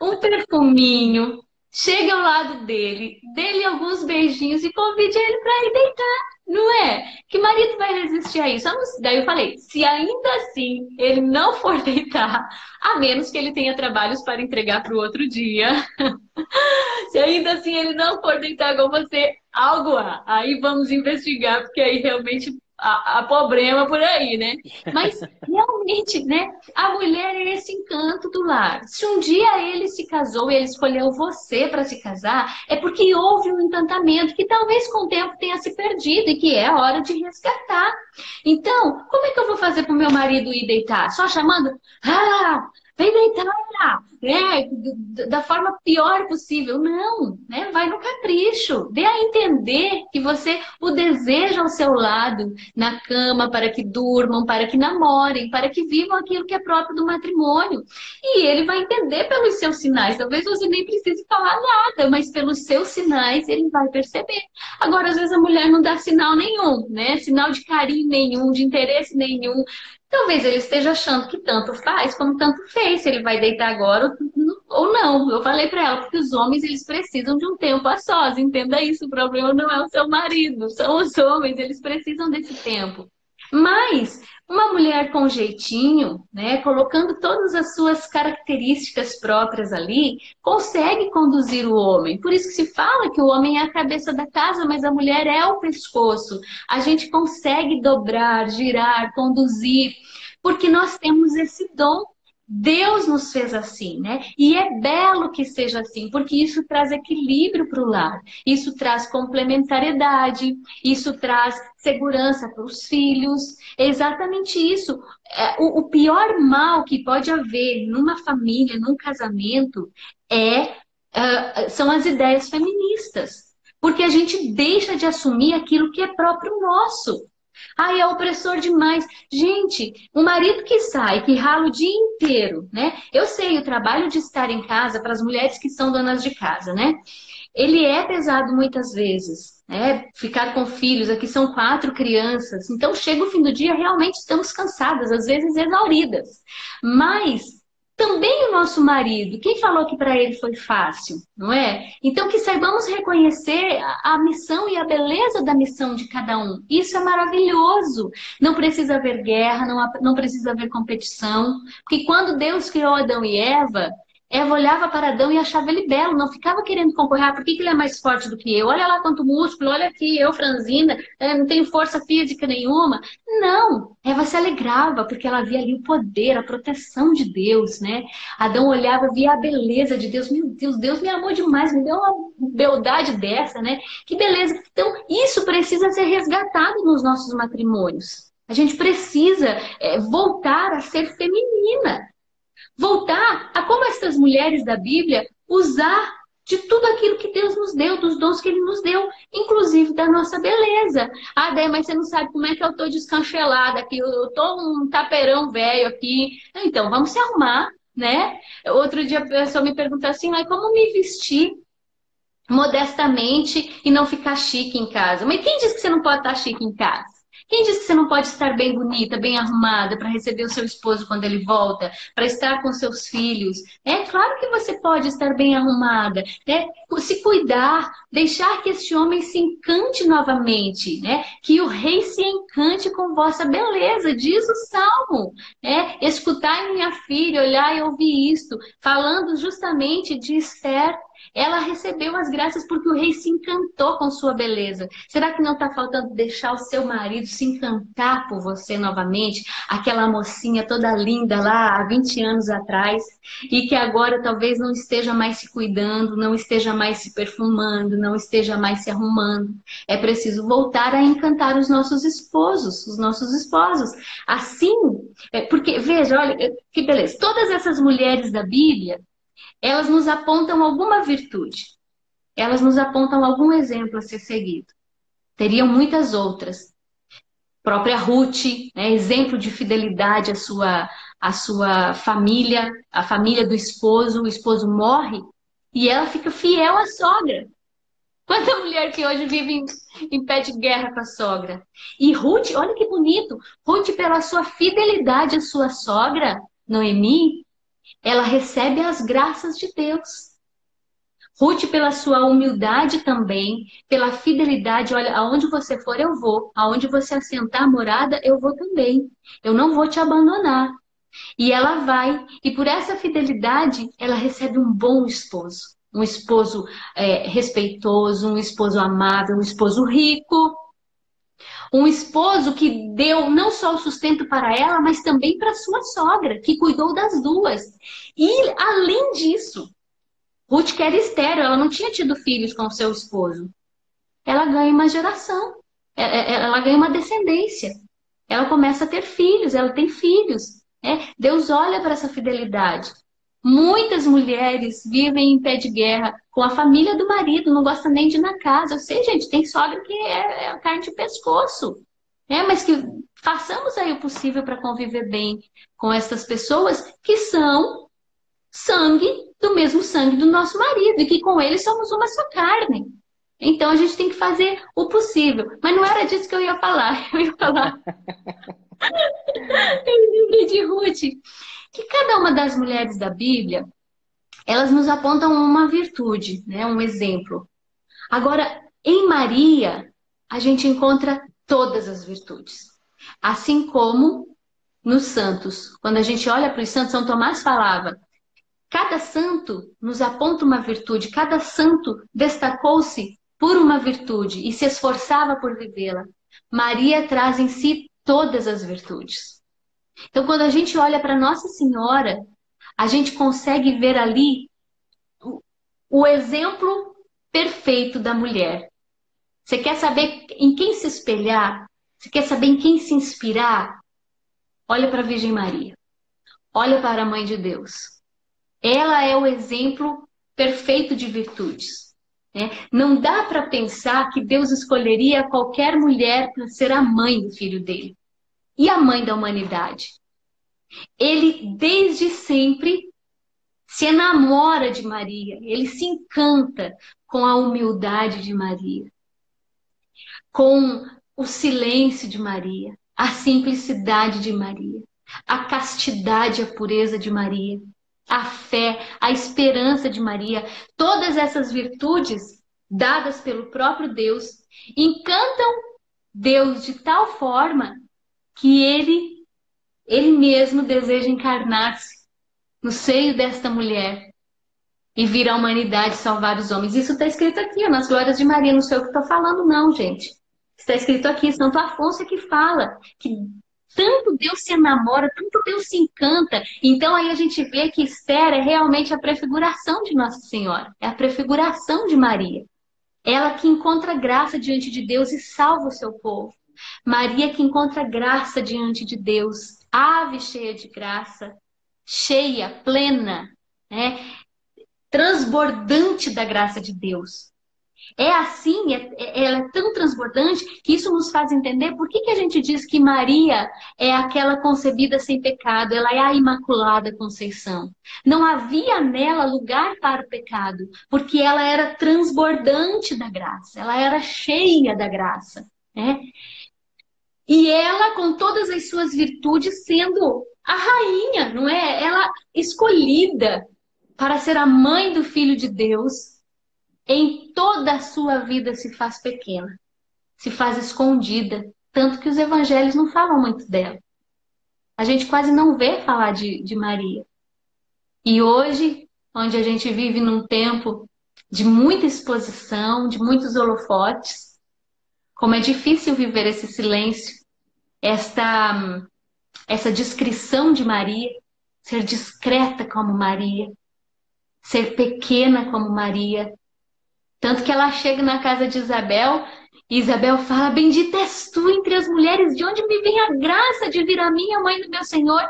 um perfuminho, chega ao lado dele, dê-lhe alguns beijinhos e convide ele para ir deitar. Não é? Que marido vai resistir a isso? Daí eu falei, se ainda assim ele não for deitar, a menos que ele tenha trabalhos para entregar para o outro dia, se ainda assim ele não for deitar com você, algo há. Aí vamos investigar, porque aí realmente há problema por aí, né? Mas realmente, né? A mulher é esse encanto do lar. Se um dia ele se casou e ele escolheu você para se casar, é porque houve um encantamento que talvez com o tempo tenha se perdido e que é a hora de resgatar. Então, como é que eu vou fazer para o meu marido ir deitar? Só chamando? Vem deitar, né? Da forma pior possível. Não, né? Vai no capricho. Dê a entender que você o deseja ao seu lado, na cama, para que durmam, para que namorem, para que vivam aquilo que é próprio do matrimônio. E ele vai entender pelos seus sinais. Talvez você nem precise falar nada, mas pelos seus sinais ele vai perceber. Agora, às vezes a mulher não dá sinal nenhum, né? Sinal de carinho nenhum, de interesse nenhum. Talvez ele esteja achando que tanto faz como tanto fez, se ele vai deitar agora ou não. Eu falei para ela, porque os homens eles precisam de um tempo a sós, entenda isso, o problema não é o seu marido, são os homens, eles precisam desse tempo. Mas uma mulher com jeitinho, né, colocando todas as suas características próprias ali, consegue conduzir o homem. Por isso que se fala que o homem é a cabeça da casa, mas a mulher é o pescoço. A gente consegue dobrar, girar, conduzir, porque nós temos esse dom. Deus nos fez assim, né? E é belo que seja assim, porque isso traz equilíbrio para o lar, isso traz complementariedade, isso traz segurança para os filhos. É exatamente isso. O pior mal que pode haver numa família, num casamento, são as ideias feministas. Porque a gente deixa de assumir aquilo que é próprio nosso. Ai, é opressor demais. Gente, um marido que sai, que rala o dia inteiro, né? Eu sei, o trabalho de estar em casa para as mulheres que são donas de casa, né? ele é pesado muitas vezes, né? Ficar com filhos, aqui são 4 crianças, então chega o fim do dia, realmente estamos cansadas, às vezes exauridas. Mas também o nosso marido, quem falou que para ele foi fácil, não é? Então que saibamos reconhecer a missão e a beleza da missão de cada um. Isso é maravilhoso. Não precisa haver guerra, não precisa haver competição, porque quando Deus criou Adão e Eva olhava para Adão e achava ele belo, não ficava querendo concorrer. Ah, por que ele é mais forte do que eu? Olha lá quanto músculo, olha aqui, eu franzina, não tenho força física nenhuma. Não, Eva se alegrava, porque ela via ali o poder, a proteção de Deus, né? Adão olhava, via a beleza de Deus. Meu Deus, Deus me amou demais, me deu uma beldade dessa, né? Que beleza. Então, isso precisa ser resgatado nos nossos matrimônios. A gente precisa voltar a ser feminina. Voltar a como essas mulheres da Bíblia usar de tudo aquilo que Deus nos deu, dos dons que Ele nos deu, inclusive da nossa beleza. Ah, Déia, mas você não sabe como é que eu tô descanchelada aqui, eu tô um taperão velho aqui. Então, vamos se arrumar, né? Outro dia a pessoa me perguntou assim, mas como me vestir modestamente e não ficar chique em casa? Mas quem disse que você não pode estar chique em casa? Quem disse que você não pode estar bem bonita, bem arrumada para receber o seu esposo quando ele volta, para estar com seus filhos? É claro que você pode estar bem arrumada, né? Se cuidar, deixar que este homem se encante novamente, né? Que o rei se encante com vossa beleza, diz o Salmo, né? Escutai minha filha, olhar e ouvir isto, falando justamente de Esther. Ela recebeu as graças porque o rei se encantou com sua beleza. Será que não está faltando deixar o seu marido se encantar por você novamente? Aquela mocinha toda linda lá há 20 anos atrás e que agora talvez não esteja mais se cuidando, não esteja mais se perfumando, não esteja mais se arrumando. É preciso voltar a encantar os nossos esposos, os nossos esposos. Assim, porque veja, olha que beleza. Todas essas mulheres da Bíblia, elas nos apontam alguma virtude. Elas nos apontam algum exemplo a ser seguido. Teriam muitas outras. Própria Ruth, né, exemplo de fidelidade à sua família, à família do esposo. O esposo morre e ela fica fiel à sogra. Quanta mulher que hoje vive em pé de guerra com a sogra. E Ruth, olha que bonito. Ruth, pela sua fidelidade à sua sogra, Noemi, ela recebe as graças de Deus. Ruth, pela sua humildade também, pela fidelidade, olha, aonde você for eu vou, aonde você assentar a morada eu vou também. Eu não vou te abandonar. E ela vai, e por essa fidelidade ela recebe um bom esposo. Um esposo respeitoso, um esposo amável, um esposo rico. Um esposo que deu não só o sustento para ela, mas também para sua sogra, que cuidou das duas. E, além disso, Ruth, que era estéril, ela não tinha tido filhos com o seu esposo. Ela ganha uma geração, ela ganha uma descendência. Ela começa a ter filhos, ela tem filhos. Deus olha para essa fidelidade. Muitas mulheres vivem em pé de guerra com a família do marido, não gosta nem de ir na casa. Eu sei, gente, tem sogra que é carne de pescoço. Mas que façamos aí o possível para conviver bem com essas pessoas que são sangue do mesmo sangue do nosso marido e que com eles somos uma só carne. Então a gente tem que fazer o possível. Mas não era disso que eu ia falar. Eu ia falar. Eu lembrei de Ruth. Que cada uma das mulheres da Bíblia, elas nos apontam uma virtude, né? Um exemplo. Agora, em Maria, a gente encontra todas as virtudes. Assim como nos santos. Quando a gente olha para os santos, São Tomás falava, cada santo nos aponta uma virtude, cada santo destacou-se por uma virtude e se esforçava por vivê-la. Maria traz em si todas as virtudes. Então, quando a gente olha para Nossa Senhora, a gente consegue ver ali o exemplo perfeito da mulher. Você quer saber em quem se espelhar? Você quer saber em quem se inspirar? Olha para a Virgem Maria. Olha para a Mãe de Deus. Ela é o exemplo perfeito de virtudes. Não dá para pensar que Deus escolheria qualquer mulher para ser a mãe do filho dele. E a mãe da humanidade. Ele, desde sempre, se enamora de Maria, ele se encanta com a humildade de Maria, com o silêncio de Maria, a simplicidade de Maria, a castidade, a pureza de Maria, a fé, a esperança de Maria. Todas essas virtudes dadas pelo próprio Deus encantam Deus de tal forma que ele mesmo deseja encarnar-se no seio desta mulher e vir à humanidade salvar os homens. Isso está escrito aqui, ó, nas Glórias de Maria. Não sei o que estou falando, não, gente. Está escrito aqui, Santo Afonso que fala que tanto Deus se enamora, tanto Deus se encanta. Então aí a gente vê que Esther é realmente a prefiguração de Nossa Senhora, é a prefiguração de Maria. Ela que encontra graça diante de Deus e salva o seu povo. Maria que encontra graça diante de Deus, ave cheia de graça, cheia, plena, né? Transbordante da graça de Deus. É assim, ela é tão transbordante que isso nos faz entender por que a gente diz que Maria é aquela concebida sem pecado, ela é a Imaculada Conceição. Não havia nela lugar para o pecado, porque ela era transbordante da graça, ela era cheia da graça, né? E ela, com todas as suas virtudes, sendo a rainha, não é? Ela escolhida para ser a mãe do Filho de Deus, em toda a sua vida se faz pequena, se faz escondida, tanto que os evangelhos não falam muito dela. A gente quase não vê falar de Maria. E hoje, onde a gente vive num tempo de muita exposição, de muitos holofotes, como é difícil viver esse silêncio, essa descrição de Maria, ser discreta como Maria, ser pequena como Maria. Tanto que ela chega na casa de Isabel, e Isabel fala: bendita és tu entre as mulheres, de onde me vem a graça de vir a mim, a mãe do meu Senhor?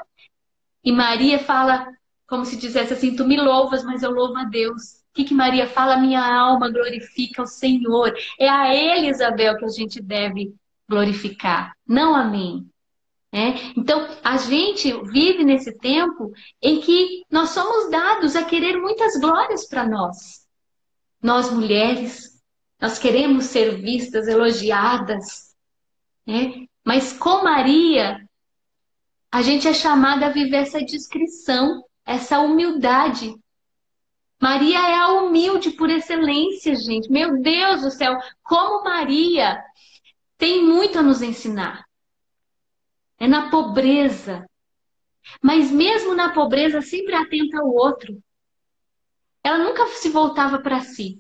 E Maria fala, como se dissesse assim: tu me louvas, mas eu louvo a Deus. O que Maria fala? Minha alma glorifica o Senhor. É a Ele, Isabel, que a gente deve glorificar, não a mim. Então, a gente vive nesse tempo em que nós somos dados a querer muitas glórias para nós. Nós mulheres, nós queremos ser vistas, elogiadas, né? Mas com Maria, a gente é chamada a viver essa discrição, essa humildade. Maria é a humilde por excelência, gente. Meu Deus do céu, como Maria tem muito a nos ensinar. É na pobreza. Mas mesmo na pobreza, sempre atenta ao outro. Ela nunca se voltava para si.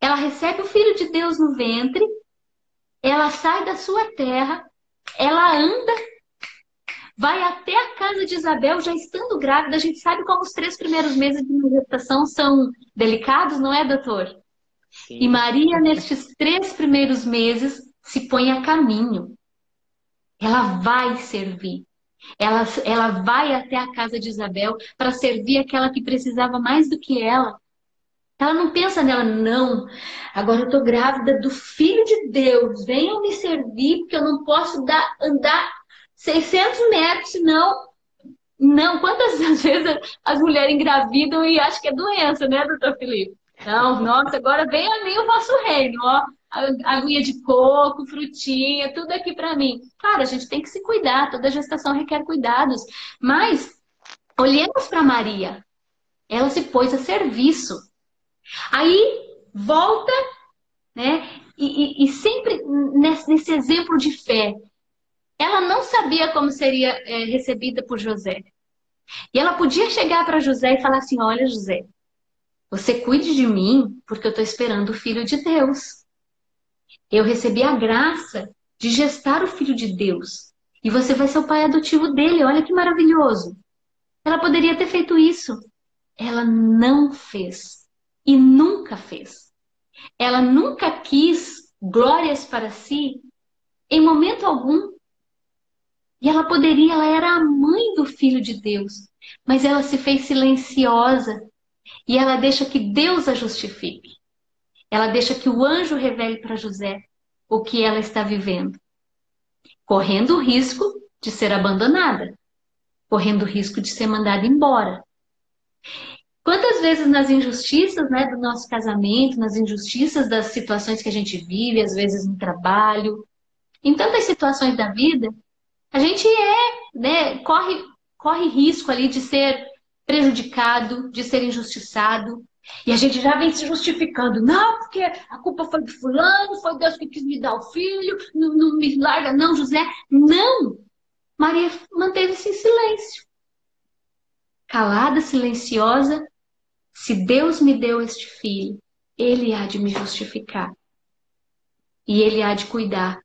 Ela recebe o Filho de Deus no ventre, ela sai da sua terra, ela anda, vai até a casa de Isabel, já estando grávida. A gente sabe como os 3 primeiros meses de uma gestação são delicados, não é, doutor? Sim. E Maria, nestes 3 primeiros meses, se põe a caminho. Ela vai servir. Ela vai até a casa de Isabel para servir aquela que precisava mais do que ela. Ela não pensa nela, não. Agora eu estou grávida do Filho de Deus. Venham me servir, porque eu não posso andar 600 metros, senão... Não, quantas vezes as mulheres engravidam e acham que é doença, né, doutor Felipe? Não, nossa, agora vem a mim o vosso reino, ó. Aguinha de coco, frutinha, tudo aqui para mim. Claro, a gente tem que se cuidar, toda gestação requer cuidados. Mas, olhemos para Maria. Ela se pôs a serviço. Aí, volta, né? E sempre nesse exemplo de fé. Ela não sabia como seria recebida por José. E ela podia chegar para José e falar assim: olha, José, você cuide de mim porque eu estou esperando o Filho de Deus. Eu recebi a graça de gestar o Filho de Deus. E você vai ser o pai adotivo dele. Olha que maravilhoso. Ela poderia ter feito isso. Ela não fez. E nunca fez. Ela nunca quis glórias para si em momento algum. E ela era a mãe do Filho de Deus. Mas ela se fez silenciosa. E ela deixa que Deus a justifique. Ela deixa que o anjo revele para José o que ela está vivendo. Correndo o risco de ser abandonada. Correndo o risco de ser mandada embora. Quantas vezes nas injustiças, né, do nosso casamento, nas injustiças das situações que a gente vive, às vezes no trabalho, em tantas situações da vida, a gente né, corre risco ali de ser prejudicado, de ser injustiçado. E a gente já vem se justificando. Não, porque a culpa foi de fulano, foi Deus que quis me dar o filho, não, não me larga não, José. Não! Maria manteve-se em silêncio. Calada, silenciosa. Se Deus me deu este filho, Ele há de me justificar. E Ele há de cuidar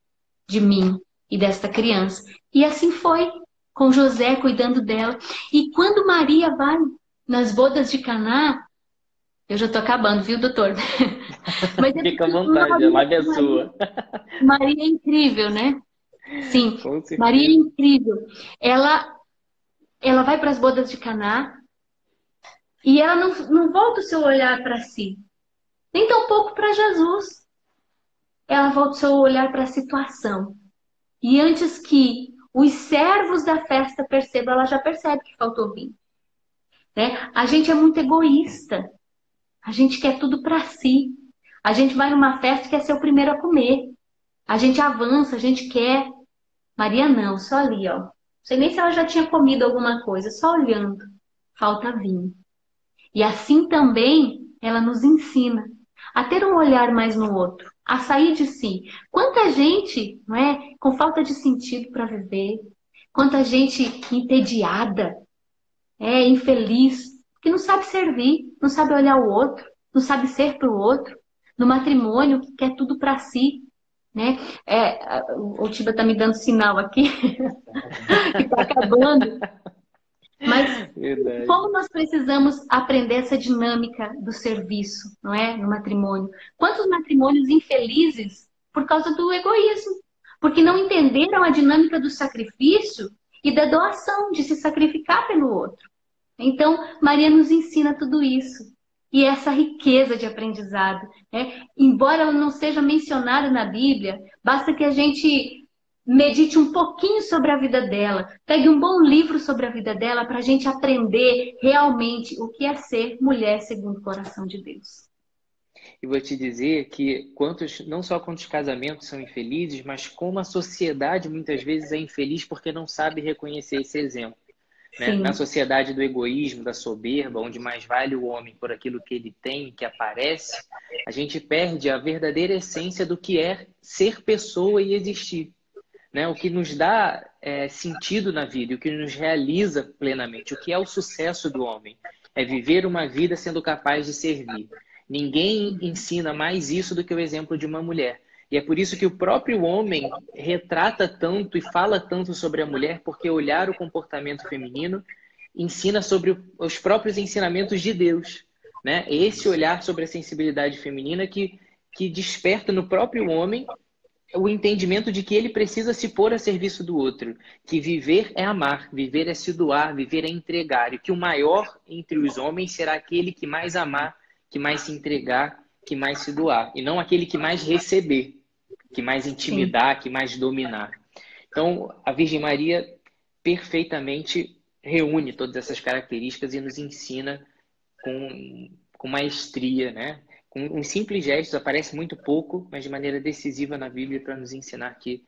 de mim e desta criança. E assim foi, com José cuidando dela. E quando Maria vai nas bodas de Caná, eu já estou acabando, viu, doutor? Mas fica à vontade, a live é sua. Maria é incrível, né? Sim, Maria é incrível. Ela vai para as bodas de Caná e ela não volta o seu olhar para si, nem tampouco para Jesus. Ela volta o seu olhar para a situação. E antes que os servos da festa percebam, ela já percebe que faltou vinho. Né? A gente é muito egoísta. A gente quer tudo para si. A gente vai numa festa e quer ser o primeiro a comer. A gente avança, a gente quer. Maria não, só ali, ó. Não sei nem se ela já tinha comido alguma coisa, só olhando. Falta vinho. E assim também ela nos ensina a ter um olhar mais no outro, a sair de si. Quanta gente, não é, com falta de sentido para viver, quanta gente entediada, infeliz, que não sabe servir, não sabe olhar o outro, não sabe ser para o outro, no matrimônio que quer tudo para si, né? O Tiba está me dando sinal aqui que está acabando. Mas Verdade. como nós precisamos aprender essa dinâmica do serviço, não é? No matrimônio. Quantos matrimônios infelizes por causa do egoísmo? Porque não entenderam a dinâmica do sacrifício e da doação, de se sacrificar pelo outro. Então, Maria nos ensina tudo isso. E essa riqueza de aprendizado. Né? Embora ela não seja mencionada na Bíblia, basta que a gente medite um pouquinho sobre a vida dela, pegue um bom livro sobre a vida dela para a gente aprender realmente o que é ser mulher segundo o coração de Deus. E vou te dizer que não só quantos casamentos são infelizes, mas como a sociedade muitas vezes é infeliz porque não sabe reconhecer esse exemplo. Né? Na sociedade do egoísmo, da soberba, onde mais vale o homem por aquilo que ele tem, que aparece, a gente perde a verdadeira essência do que é ser pessoa e existir. Né? O que nos dá sentido na vida, o que nos realiza plenamente, o que é o sucesso do homem, é viver uma vida sendo capaz de servir. Ninguém ensina mais isso do que o exemplo de uma mulher. E é por isso que o próprio homem retrata tanto e fala tanto sobre a mulher, porque olhar o comportamento feminino ensina sobre os próprios ensinamentos de Deus. Né? Esse olhar sobre a sensibilidade feminina que desperta no próprio homem o entendimento de que ele precisa se pôr a serviço do outro, que viver é amar, viver é se doar, viver é entregar, e que o maior entre os homens será aquele que mais amar, que mais se entregar, que mais se doar, e não aquele que mais receber, que mais intimidar, que mais dominar. Então, a Virgem Maria perfeitamente reúne todas essas características e nos ensina com maestria, né? Com uns simples gestos, aparece muito pouco, mas de maneira decisiva na Bíblia para nos ensinar que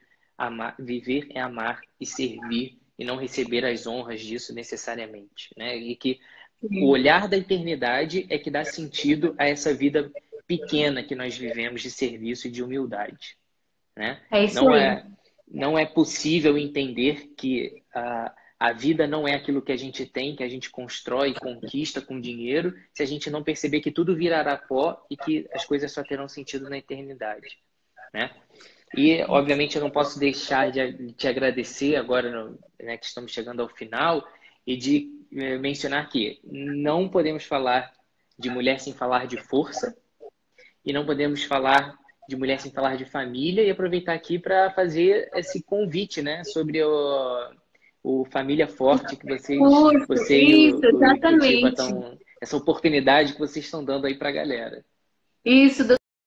viver é amar e servir e não receber as honras disso necessariamente, né? E que o olhar da eternidade é que dá sentido a essa vida pequena que nós vivemos de serviço e de humildade, né? É isso aí. Não é possível entender que a vida não é aquilo que a gente tem, que a gente constrói e conquista com dinheiro, se a gente não perceber que tudo virará pó e que as coisas só terão sentido na eternidade, né? E, obviamente, eu não posso deixar de te agradecer agora, né, que estamos chegando ao final, e de mencionar que não podemos falar de mulher sem falar de força, e não podemos falar de mulher sem falar de família, e aproveitar aqui para fazer esse convite, né, sobre o Família Forte que você e o Tiba essa oportunidade que vocês estão dando aí para a galera. Isso,